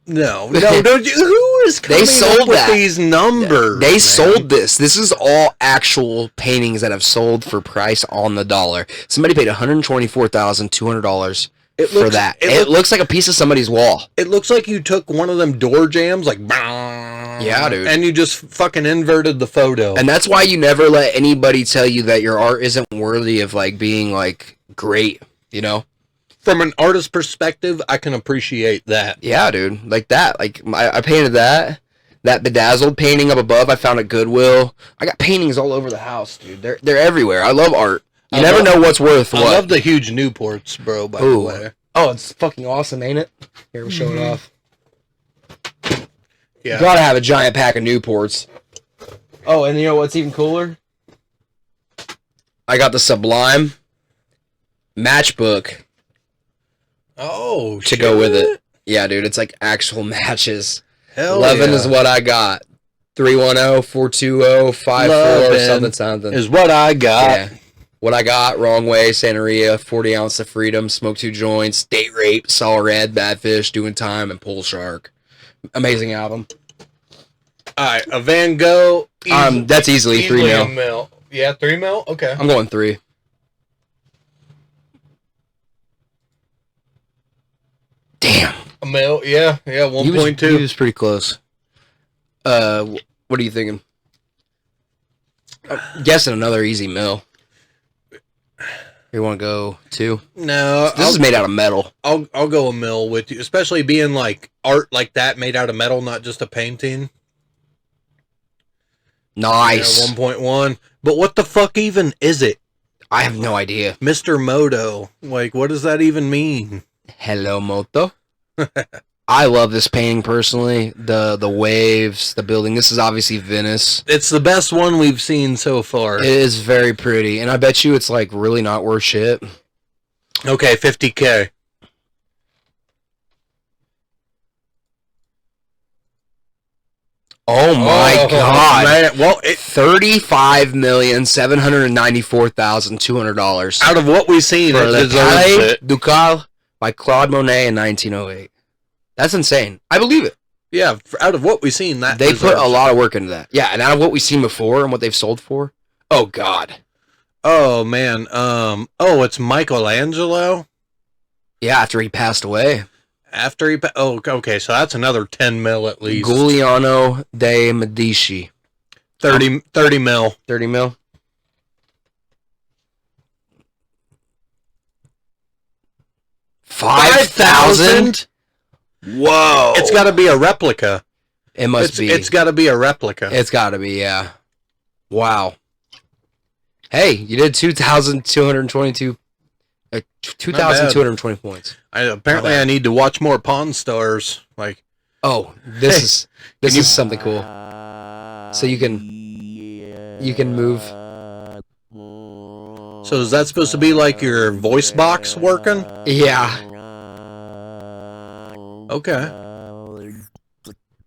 no, don't you? Who is coming They sold up with that. these numbers? They man? sold this. This is all actual paintings that have sold for price on the dollar. Somebody paid $124,200 for that. It looks like a piece of somebody's wall. It looks like you took one of them door jams, like, yeah, dude, and you just fucking inverted the photo. And that's why you never let anybody tell you that your art isn't worthy of like being like great. You know. From an artist perspective, I can appreciate that. Yeah, dude. Like that. Like, I painted that. That bedazzled painting up above, I found at Goodwill. I got paintings all over the house, dude. They're everywhere. I love art. You never know what's worth what. I love the huge Newports, bro, by the way. Oh, it's fucking awesome, ain't it? Here, we'll show it off. Yeah. You gotta have a giant pack of Newports. Oh, and you know what's even cooler? I got the Sublime matchbook. Oh, to go with it. Yeah, dude, it's like actual matches. Hell 11 yeah. is what I got. 310-420-54 something. Is what I got. Yeah. What I got, Wrong Way, Santeria, 40 Ounce of Freedom, Smoke 2 Joints, Date Rape, Saw Red, Bad Fish, Doing Time, and Pull Shark. Amazing album. Alright, a Van Gogh. That's easily 3 mil. Yeah, 3 mil? Okay. I'm going 3. Damn. A mil, yeah, 1.2. He was pretty close. What are you thinking? I'm guessing another easy mil. You want to go 2? No, This is made out of metal. I'll go a mil with you, especially being like art like that made out of metal, not just a painting. Nice. Yeah, 1.1. But what the fuck even is it? I have no idea. Mr. Moto. Like, what does that even mean? Hello, Moto. I love this painting personally. The waves, the building. This is obviously Venice. It's the best one we've seen so far. It is very pretty, and I bet you it's like really not worth shit. Okay, 50K. Oh my God! Man. Well, $35,794,200 out of what we've seen, for it Le deserves Palais it. Ducal by Claude Monet in 1908. That's insane. I believe it. Yeah, out of what we've seen, that They put deserves a it. lot of work into that. Yeah, and out of what we've seen before and what they've sold for, oh God. Oh man. It's Michelangelo. Yeah, after he passed away. After he. Oh, okay. So that's another 10 mil at least. Giuliano de Medici. 30 mil. 30 mil. $5,000? Whoa. It's got to be a replica. It must be. It's got to be a replica. It's got to be, yeah. Wow. Hey, you did 2,222 2,220 points. Apparently I need to watch more Pawn Stars. Like, oh, this is something cool. So you can move. so is that supposed to be like your voice box working? Yeah. Okay.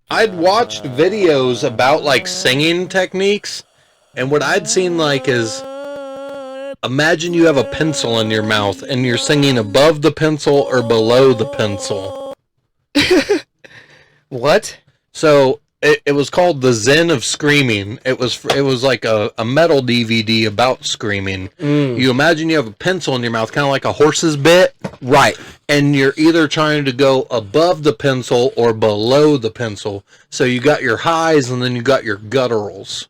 I'd watched videos about like singing techniques, and what I'd seen like is, imagine you have a pencil in your mouth and you're singing above the pencil or below the pencil. What? So it was called The Zen of Screaming. It was like a metal DVD about screaming. You imagine you have a pencil in your mouth, kind of like a horse's bit. Right. And you're either trying to go above the pencil or below the pencil. So you got your highs and then you got your gutturals.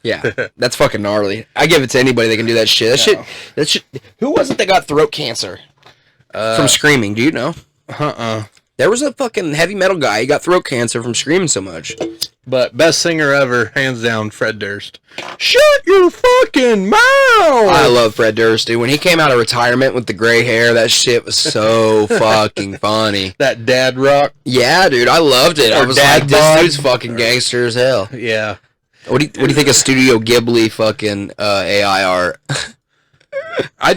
Yeah, that's fucking gnarly. I give it to anybody that can do that shit. That shit. Who was it that got throat cancer from screaming? Do you know? There was a fucking heavy metal guy. He got throat cancer from screaming so much. But best singer ever, hands down, Fred Durst. Shut your fucking mouth! I love Fred Durst, dude. When he came out of retirement with the gray hair, that shit was so fucking funny. That dad rock. Yeah, dude, I loved it. I was dad like, this bod. dude's fucking gangster as hell. Yeah. What do you think of Studio Ghibli fucking AI art? I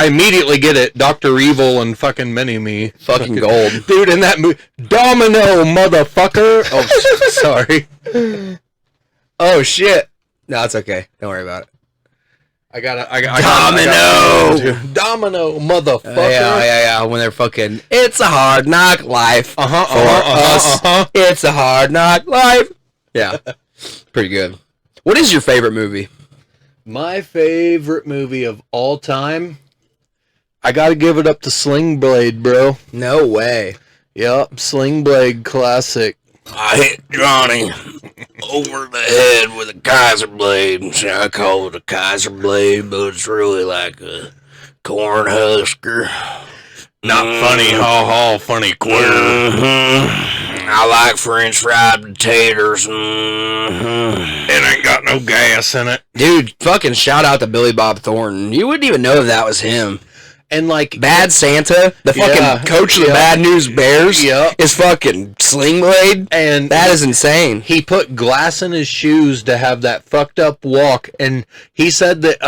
immediately get it. Dr. Evil and fucking Mini-Me. Fucking gold. Dude, in that movie. Domino, motherfucker. Oh, sorry. Oh, shit. No, it's okay. Don't worry about it. I got Domino! Domino, motherfucker. Yeah. When they're fucking, it's a hard knock life for us. It's a hard knock life. Yeah. Pretty good. What is your favorite movie? My favorite movie of all time, I gotta give it up to Sling Blade, bro. No way. Yep, Sling Blade classic. I hit Johnny over the head with a Kaiser blade. I call it a Kaiser blade, but it's really like a corn husker. Not funny, ha, funny queer. I like French fried potatoes. It ain't got no gas in it. Dude, fucking shout out to Billy Bob Thornton. You wouldn't even know that was him. And like Bad Santa, the fucking coach of the Bad News Bears, is fucking Sling Blade. And that is insane. He put glass in his shoes to have that fucked up walk, and he said that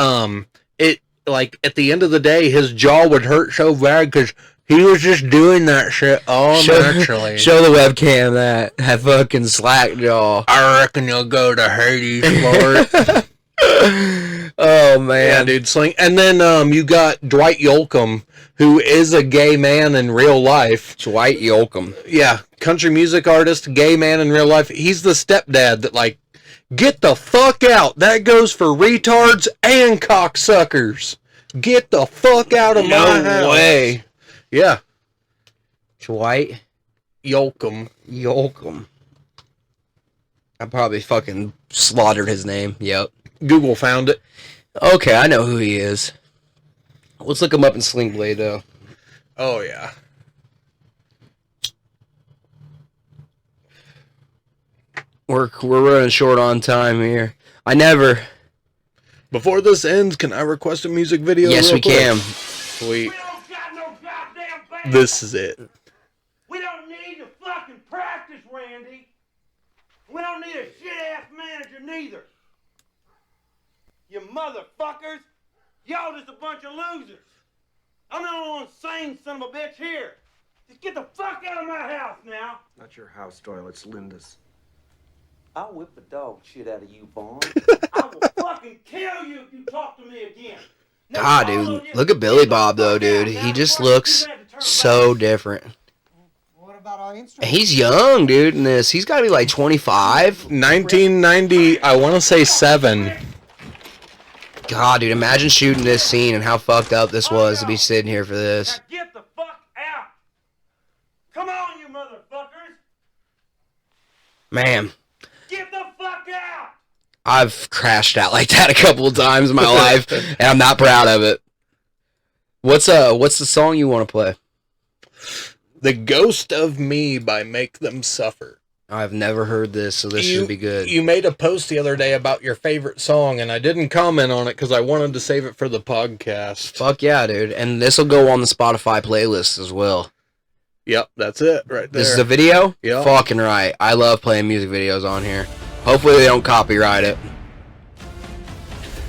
it like at the end of the day his jaw would hurt so bad because he was just doing that shit all naturally. Show the webcam that fucking slack jaw. I reckon you'll go to Hades for it. Oh man, yeah, dude, Sling. And then you got Dwight Yoakam, who is a gay man in real life. Dwight Yoakam, yeah, country music artist, gay man in real life. He's the stepdad that like, get the fuck out. That goes for retards and cocksuckers. Get the fuck out of my house. No way. Yeah, Dwight Yoakam. I probably fucking slaughtered his name. Yep. Google found it. Okay, I know who he is. Let's look him up in Sling Blade, though. Oh, yeah. We're running short on time here. Before this ends, can I request a music video? Yes, we can. Sweet. This is it. We don't need to fucking practice, Randy. We don't need a shit-ass manager neither. You motherfuckers. Y'all just a bunch of losers. I'm the only one sane son of a bitch here. Just get the fuck out of my house now. Not your house, Doyle. It's Linda's. I'll whip the dog shit out of you, Vaughn. I will fucking kill you if you talk to me again. Now, God, all dude. of you, Look at Billy get the Bob, though, fuck dude. out. He Now, just before looks you have to turn so back. different. What about our And instruments? he's young, dude, in this. He's got to be like 25. 1990, I want to say 7. God, dude, imagine shooting this scene and how fucked up this was to be sitting here for this. Now get the fuck out. Come on, you motherfuckers. Man, Get the fuck out. I've crashed out like that a couple of times in my life, and I'm not proud of it. What's the song you want to play? The Ghost of Me by Make Them Suffer. I've never heard this, so this should be good. You made a post the other day about your favorite song, and I didn't comment on it because I wanted to save it for the podcast. Fuck yeah, dude. And this will go on the Spotify playlist as well. Yep, that's it right there. This is a video? Yep. Fucking right. I love playing music videos on here. Hopefully they don't copyright it.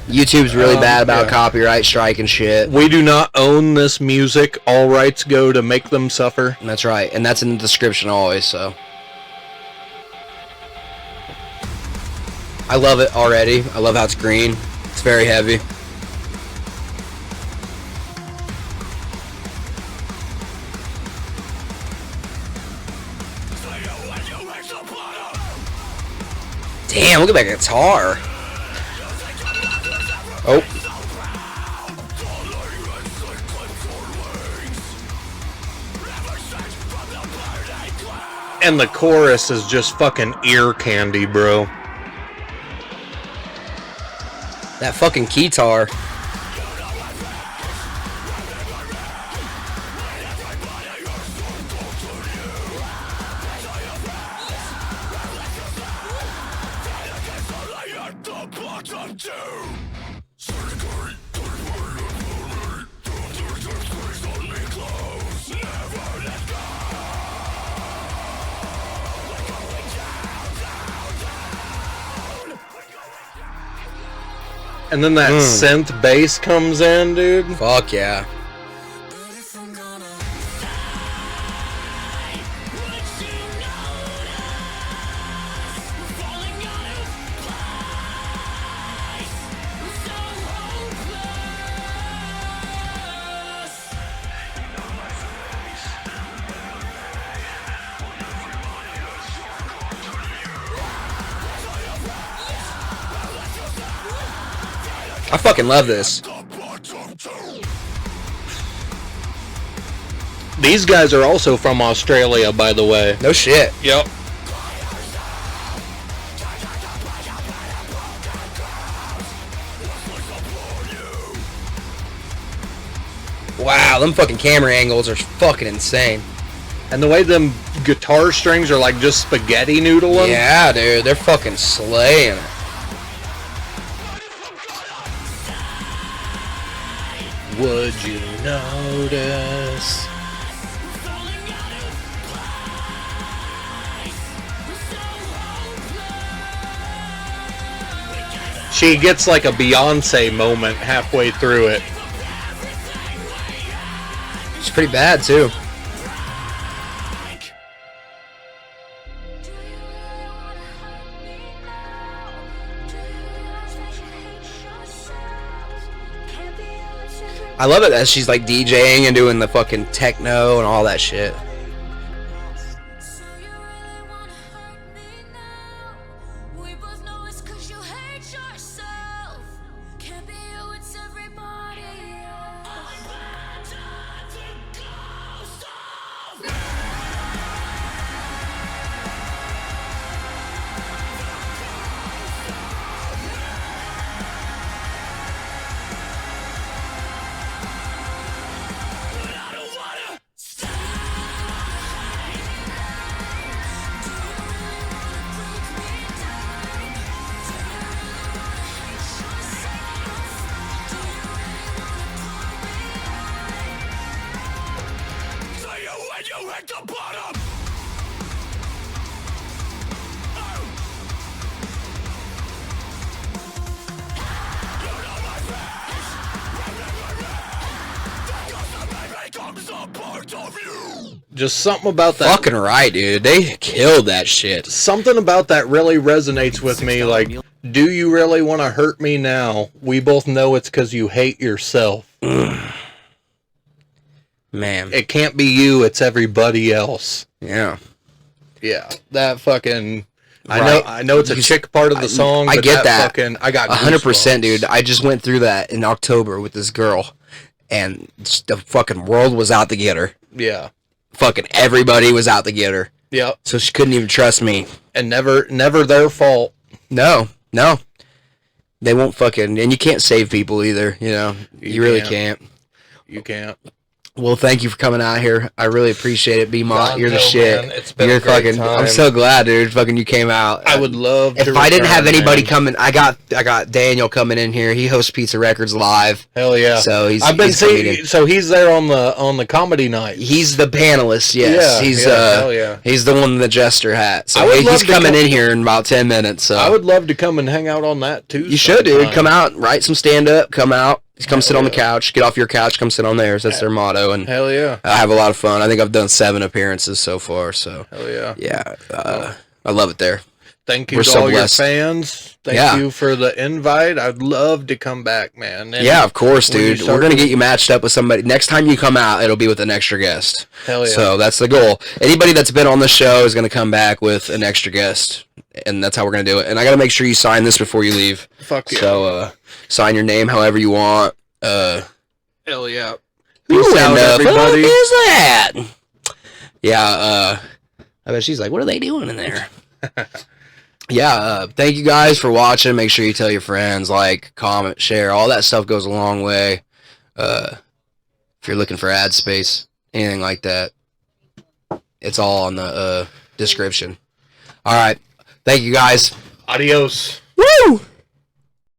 YouTube's really bad about copyright strike and shit. We do not own this music. All rights go to Make Them Suffer. That's right. And that's in the description always, so. I love it already. I love how it's green. It's very heavy. Damn, look at that guitar. Oh. And the chorus is just fucking ear candy, bro. That fucking guitar. And then that synth bass comes in, dude. Fuck yeah. I fucking love this. These guys are also from Australia, by the way. No shit. Yep. Wow, them fucking camera angles are fucking insane. And the way them guitar strings are like just spaghetti noodling. Yeah, dude, they're fucking slaying it. Would you notice? She gets like a Beyonce moment halfway through it. It's pretty bad, too. I love it that she's like DJing and doing the fucking techno and all that shit. Just something about that. Fucking right, dude. They killed that shit. Something about that really resonates with me. Like, do you really want to hurt me now? We both know it's because you hate yourself. Man. It can't be you, it's everybody else. Yeah. Yeah. That fucking... I know it's a chick part of the song, I but get that. Fucking, I got 100%, dude. I just went through that in October with this girl, and the fucking world was out to get her. Yeah. Fucking everybody was out to get her. Yep. So she couldn't even trust me. And never their fault. No. They won't fucking... And you can't save people either, you know? You really can't. You can't. Well, thank you for coming out here. I really appreciate it, B-Mot. You're the Gonzo, shit. man, it's been You're a great fucking... time. I'm so glad, dude. Fucking you came out. I would love if to I didn't have return, anybody man. coming... I got Daniel coming in here. He hosts Pizza Records live. Hell yeah. So he's so he's there on the comedy night. He's the panelist, yes. Yeah, hell yeah. He's the one in the jester hat. So I would love he's to coming come- in here in about 10 minutes. So I would love to come and hang out on that too. you should, dude. sometime. Come out, write some stand up, come out. Come sit on the couch. Get off your couch. Come sit on theirs. That's their motto. And Hell yeah. I have a lot of fun. I think I've done 7 appearances so far. So Hell yeah. yeah, I love it there. Thank you We're to so all blessed. your fans. Thank you for the invite. I'd love to come back, man. And Yeah, of course, when you dude. start We're gonna to- get you matched up with somebody. Next time you come out, it'll be with an extra guest. Hell yeah. So that's the goal. Anybody that's been on the show is gonna come back with an extra guest, and that's how we're gonna do it. And I gotta make sure you sign this before you leave. Fuck yeah. So sign your name however you want. Hell yeah. Who Peace out, everybody. is that? Yeah, I bet she's like, what are they doing in there? Yeah, thank you guys for watching. Make sure you tell your friends, like, comment, share. All that stuff goes a long way. If you're looking for ad space, anything like that, it's all on the description. All right. Thank you guys. Adios. Woo!